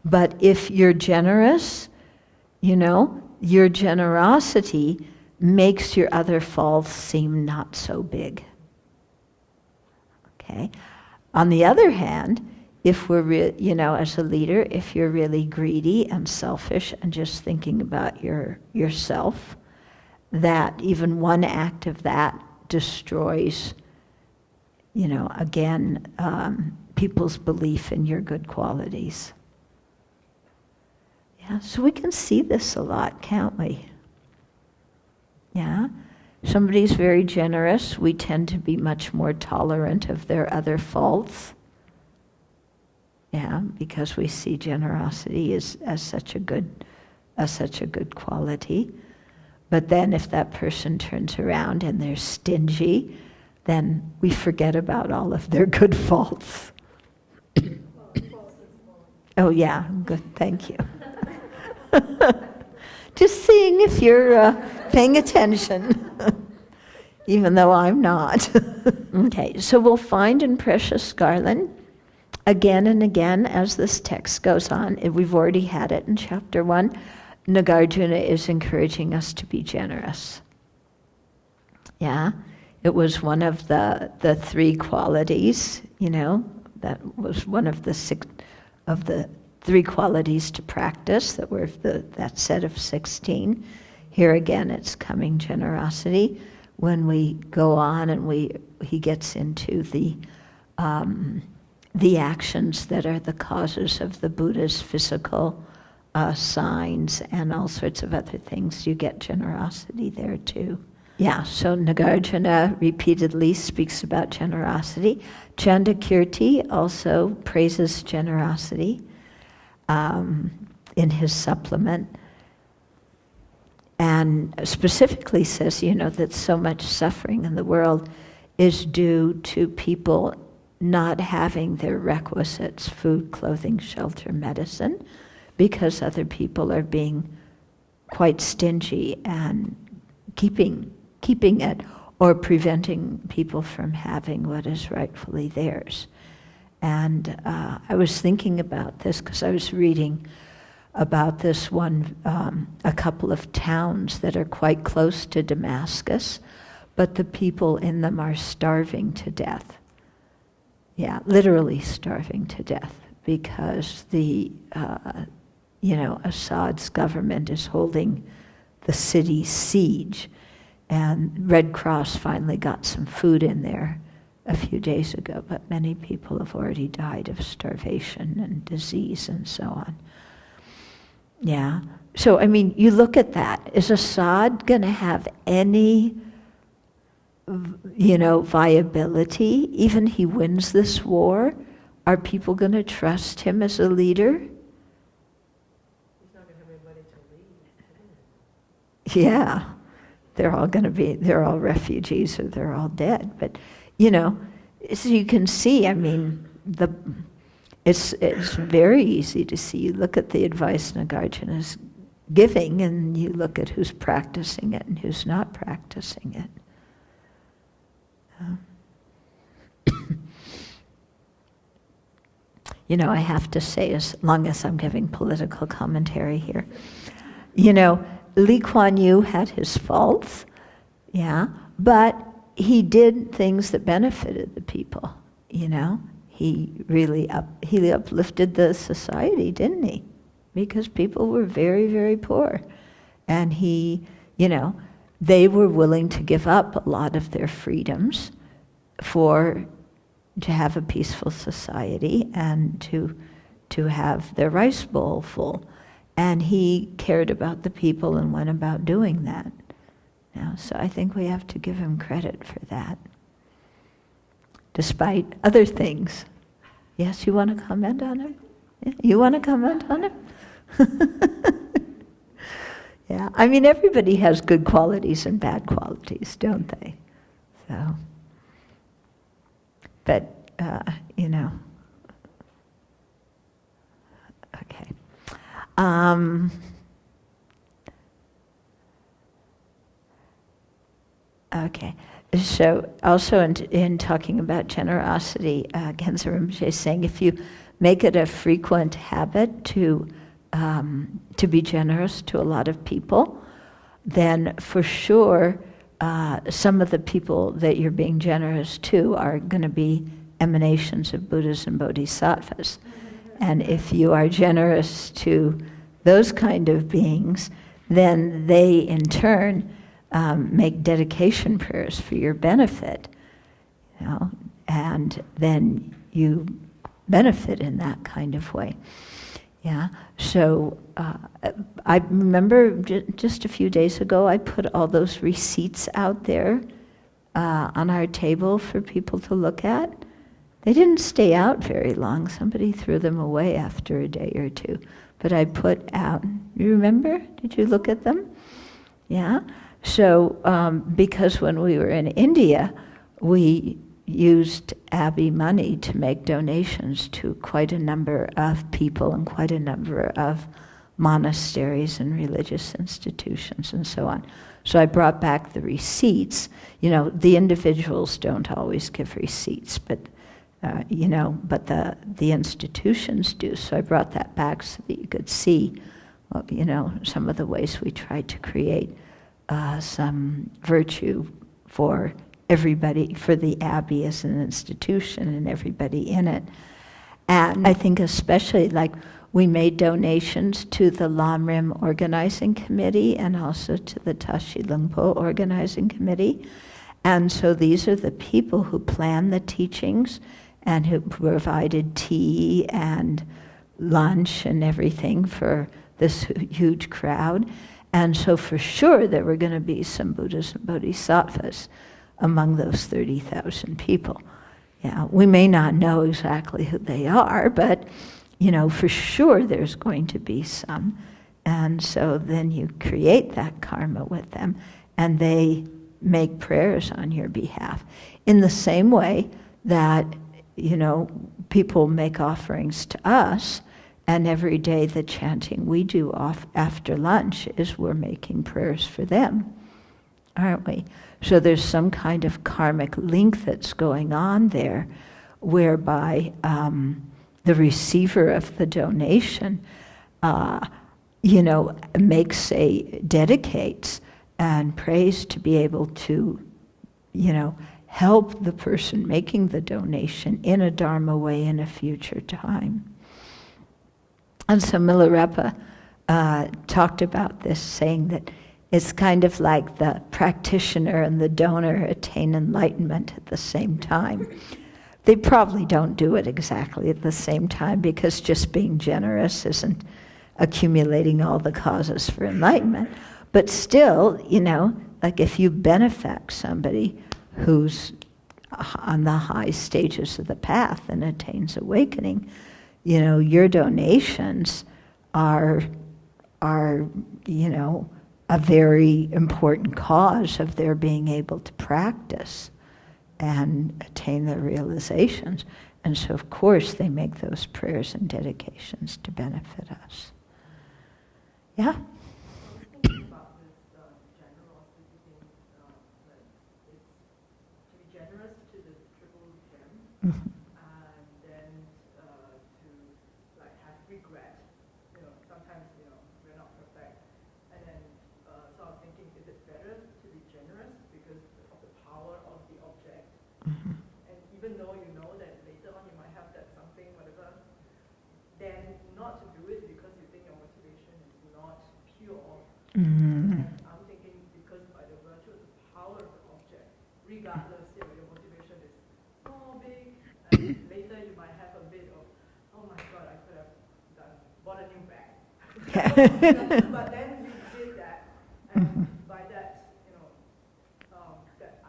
but if you're generous, your generosity makes your other faults seem not so big. Okay. On the other hand, if we're, as a leader, if you're really greedy and selfish and just thinking about yourself, that even one act of that destroys, people's belief in your good qualities. Yeah, so we can see this a lot, can't we? Yeah, somebody's very generous, we tend to be much more tolerant of their other faults. Yeah, because we see generosity as such a good quality. But then if that person turns around and they're stingy, then we forget about all of their good faults. Oh yeah, good, thank you. Just seeing if you're paying attention, even though I'm not. Okay, so we'll find in Precious Garland, again and again as this text goes on, we've already had it in chapter 1, Nagarjuna is encouraging us to be generous. Yeah, it was one of the 3 qualities, that was one of the 3 qualities to practice that were that set of 16. Here again, it's coming generosity. When we go on and he gets into the the actions that are the causes of the Buddha's physical signs and all sorts of other things. You get generosity there too. Yeah, so Nagarjuna repeatedly speaks about generosity. Chandakirti also praises generosity in his supplement, and specifically says, that so much suffering in the world is due to people not having their requisites, food, clothing, shelter, medicine, because other people are being quite stingy and keeping it or preventing people from having what is rightfully theirs. And I was thinking about this because I was reading about this one, a couple of towns that are quite close to Damascus, but the people in them are starving to death. Yeah, literally starving to death, because the Assad's government is holding the city siege, and Red Cross finally got some food in there a few days ago, but many people have already died of starvation and disease and so on. Yeah, so you look at that. Is Assad going to have any viability? Even he wins this war, are people going to trust him as a leader? He's not going to have anybody to lead. Yeah, they're all refugees or they're all dead. But, so you can see, it's very easy to see. You look at the advice Nagarjuna is giving, and you look at who's practicing it and who's not practicing it. I have to say, as long as I'm giving political commentary here, Lee Kuan Yew had his faults, yeah, but he did things that benefited the people, He really uplifted the society, didn't he? Because people were very, very poor. And they were willing to give up a lot of their freedoms to have a peaceful society and to have their rice bowl full. And he cared about the people and went about doing that. So I think we have to give him credit for that, despite other things. Yes, you want to comment on him? Yeah, you want to comment on him? Yeah, everybody has good qualities and bad qualities, don't they? So, but, okay. Okay, so also in talking about generosity, Genzo Rinpoche is saying if you make it a frequent habit to be generous to a lot of people, then for sure some of the people that you're being generous to are going to be emanations of Buddhas and Bodhisattvas. And if you are generous to those kind of beings, then they in turn make dedication prayers for your benefit, and then you benefit in that kind of way. Yeah. So I remember just a few days ago, I put all those receipts out there on our table for people to look at. They didn't stay out very long. Somebody threw them away after a day or two. But I put out, you remember? Did you look at them? Yeah. So because when we were in India, we used Abbey money to make donations to quite a number of people and quite a number of monasteries and religious institutions and so on. So I brought back the receipts. The individuals don't always give receipts, but the institutions do. So I brought that back so that you could see, some of the ways we tried to create some virtue for everybody, for the Abbey as an institution and everybody in it. And I think especially we made donations to the Lamrim Organizing Committee and also to the Tashi Lungpo Organizing Committee. And so these are the people who plan the teachings and who provided tea and lunch and everything for this huge crowd. And so for sure there were going to be some Buddhas and Bodhisattvas among those 30,000 people. Yeah, we may not know exactly who they are, but for sure there's going to be some. And so then you create that karma with them, and they make prayers on your behalf. In the same way that, people make offerings to us, and every day the chanting we do after lunch is we're making prayers for them, aren't we? So there's some kind of karmic link that's going on there, whereby the receiver of the donation, dedicates and prays to be able to, help the person making the donation in a Dharma way in a future time. And so Milarepa talked about this, saying that it's kind of like the practitioner and the donor attain enlightenment at the same time. They probably don't do it exactly at the same time, because just being generous isn't accumulating all the causes for enlightenment. But still, like if you benefact somebody who's on the high stages of the path and attains awakening, your donations are a very important cause of their being able to practice and attain their realizations. And so, of course, they make those prayers and dedications to benefit us. Yeah? About this generosity thing, that it's to be generous to the triple gem, Mm-hmm. and then to have regret. Sometimes we're not perfect, and then so I was thinking, is it better to be generous because of the power of the object, Mm-hmm. and even though you know that later on you might have that something, whatever, then not to do it because you think your motivation is not pure. Mm-hmm. I'm thinking because by the virtue of the power of the object, regardless, your motivation is so big, and later you might have a bit of, oh my God, I could have bought a new bag. But then you did that, and by that, that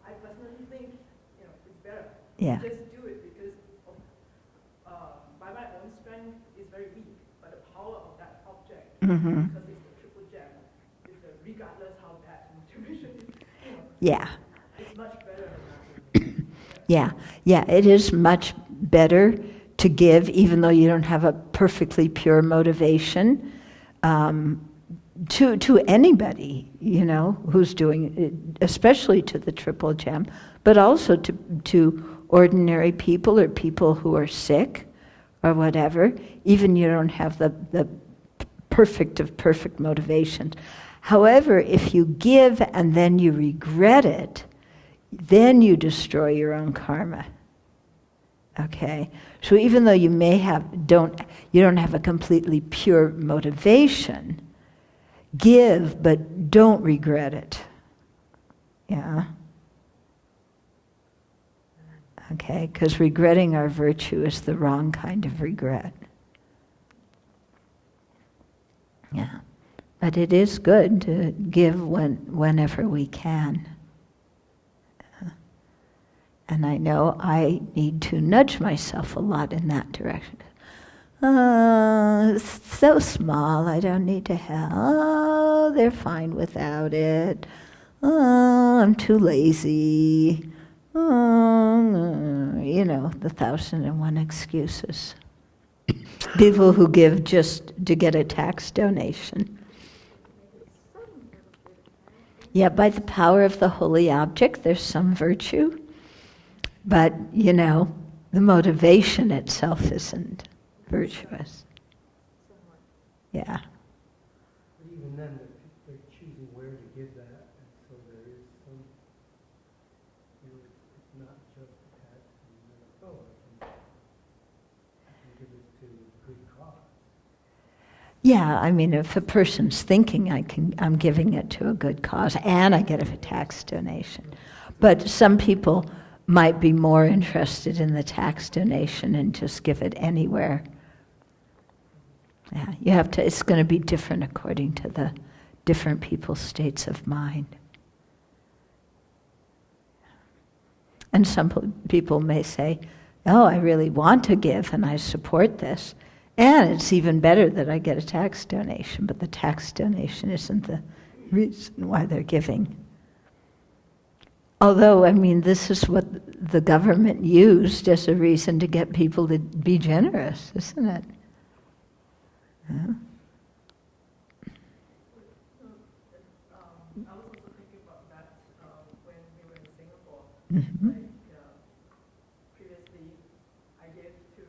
I personally think, it's better. Yeah. Just do it because by my own strength is very weak, but the power of that object, Mm-hmm. because it's the triple gem, is regardless how bad motivation is, Yeah. it's much better than nothing. Yeah, it is much better to give, even though you don't have a perfectly pure motivation, to anybody, who's doing it, especially to the triple gem, but also to ordinary people or people who are sick or whatever. Even you don't have the perfect of perfect motivations. However, if you give and then you regret it, then you destroy your own karma. Okay? So even though you don't have a completely pure motivation, give, but don't regret it. Yeah? Okay? Because regretting our virtue is the wrong kind of regret. Yeah. But it is good to give whenever we can. And I know I need to nudge myself a lot in that direction. It's so small, I don't need to help. Oh, they're fine without it. Oh, I'm too lazy. Oh, the 1,001 excuses. People who give just to get a tax donation. Yeah, by the power of the holy object, there's some virtue. But, the motivation itself isn't virtuous. Yeah. But even then, they're choosing where to give that, and so there is some, it's not just attached to, I can give it to a good cause. Yeah, I mean, if a person's thinking I'm giving it to a good cause and I get a tax donation. But some people might be more interested in the tax donation and just give it anywhere. Yeah, you have to, it's going to be different according to the different people's states of mind. And some people may say, oh, I really want to give and I support this. And it's even better that I get a tax donation, but the tax donation isn't the reason why they're giving. Although, I mean, this is what the government used as a reason to get people to be generous, isn't it? Yeah. I was also thinking about that when we were in Singapore. Mm-hmm. Like, previously, I gave to,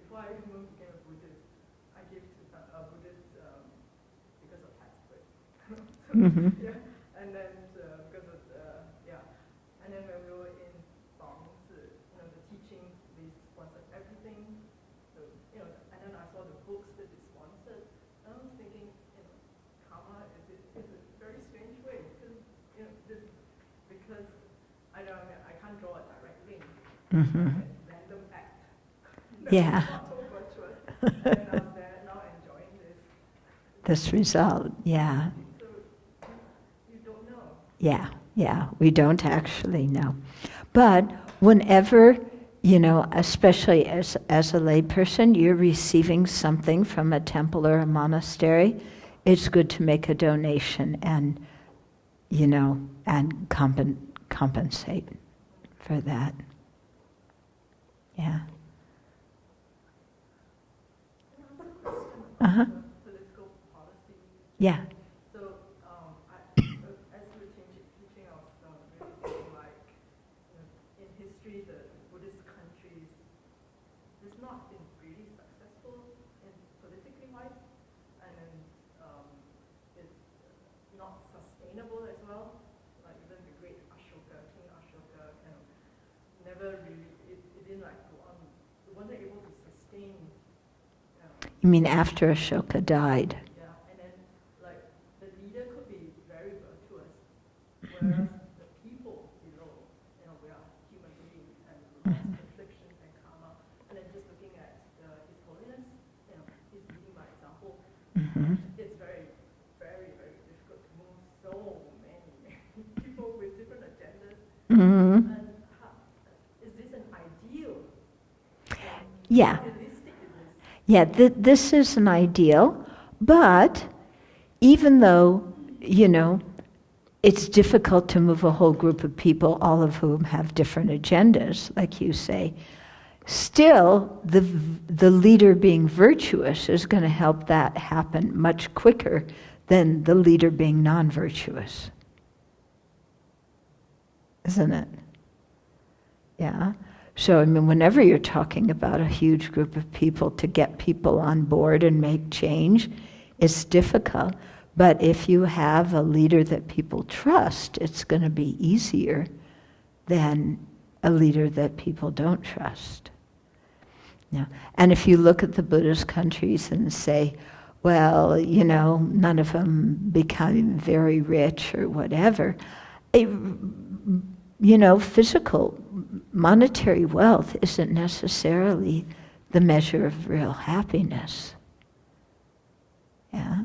before I even moved to become a Buddhist, I gave to a Buddhist because of tax break. Mm-hmm. Yeah, and then because of and then when we were in Bong, the teachings, they sponsored everything. So, and then I saw the books that they sponsored. And I was thinking, karma is a very strange way because I can't draw a direct link. Mm-hmm. Random act. Yeah. Not so virtuous. And I'm there now enjoying This result, yeah. So you don't know. Yeah, we don't actually know. But whenever, especially as a layperson, you're receiving something from a temple or a monastery, it's good to make a donation and, and compensate for that. Yeah. Uh-huh. Political policy. Yeah. So, as you were teaching, I was really thinking like, in history, the Buddhist countries, it's not been really successful in politically wise, and then it's not sustainable as well. Like even the great Ashoka, King Ashoka, kind of never really, it didn't like go on, it wasn't able to sustain. You mean after Ashoka died? Yeah, and then like the leader could be very virtuous, whereas the people below, we are human beings and we have afflictions and karma. And then just looking at His Holiness, he's leading by example. Mm-hmm. It's very, very, very difficult to move so many people with different agendas. Mm-hmm. And is this an ideal? Yeah. Realistic is this? Yeah, this is an ideal, but even though, it's difficult to move a whole group of people, all of whom have different agendas, like you say, still the leader being virtuous is going to help that happen much quicker than the leader being non-virtuous. Isn't it? Yeah. So, whenever you're talking about a huge group of people, to get people on board and make change, it's difficult. But if you have a leader that people trust, it's going to be easier than a leader that people don't trust. Yeah. And if you look at the Buddhist countries and say, well, none of them become very rich or whatever, physical, monetary wealth isn't necessarily the measure of real happiness. Yeah?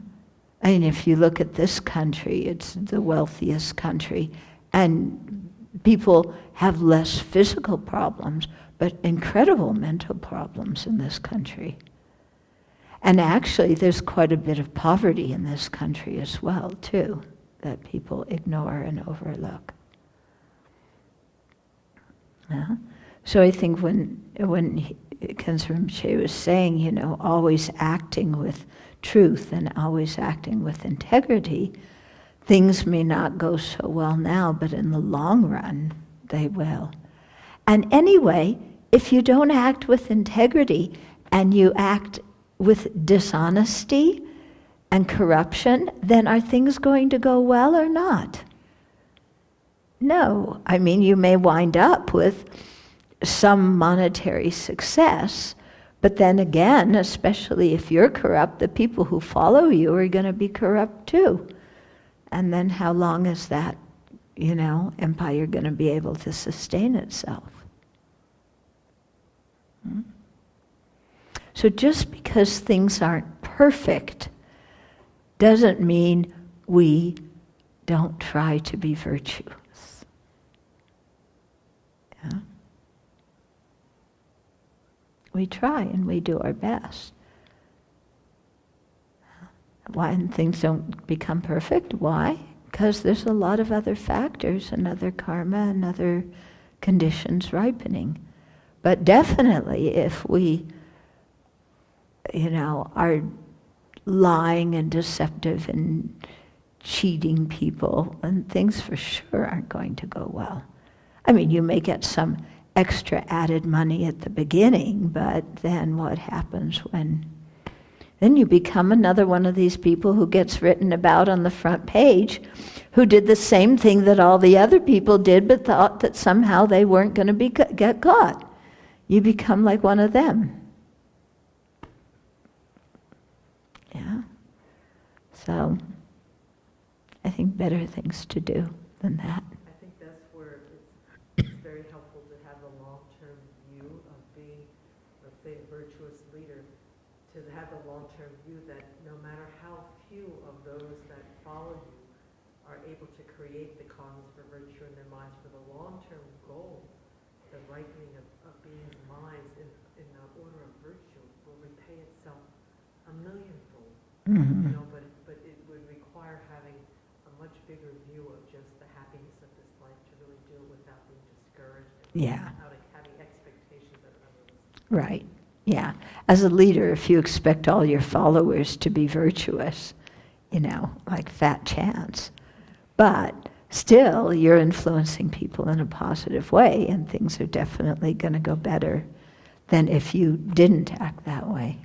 If you look at this country, it's the wealthiest country, and people have less physical problems, but incredible mental problems in this country. And actually, there's quite a bit of poverty in this country as well, too, that people ignore and overlook. Yeah. So I think when Khensa Rinpoche was saying, always acting with truth and always acting with integrity, things may not go so well now, but in the long run, they will. And anyway, if you don't act with integrity and you act with dishonesty and corruption, then are things going to go well or not? No. You may wind up with some monetary success, but then again, especially if you're corrupt, the people who follow you are going to be corrupt too. And then how long is that, empire going to be able to sustain itself? So just because things aren't perfect doesn't mean we don't try to be virtuous. Yeah? We try and we do our best. When things don't become perfect, why? Because there's a lot of other factors and other karma and other conditions ripening. But definitely if we, are lying and deceptive and cheating people, and things for sure aren't going to go well. I mean, you may get some extra added money at the beginning, but then what happens when... Then you become another one of these people who gets written about on the front page, who did the same thing that all the other people did, but thought that somehow they weren't going to get caught. You become like one of them. Yeah. So, I think better things to do than that. I think that's where it's very helpful to have a long-term view of being, let's say, a virtuous leader, to have a long-term view that no matter how few of those that follow you are able to create the causes for virtue in their minds, for the long-term goal, the ripening of beings' minds in the order of virtue will repay itself a millionfold. Mm-hmm. But it would require having a much bigger view of just the happiness of this life to really do it without being discouraged and Yeah. without having expectations that are unrealistic. Right. Yeah. As a leader, if you expect all your followers to be virtuous, like fat chance. But still, you're influencing people in a positive way, and things are definitely going to go better than if you didn't act that way.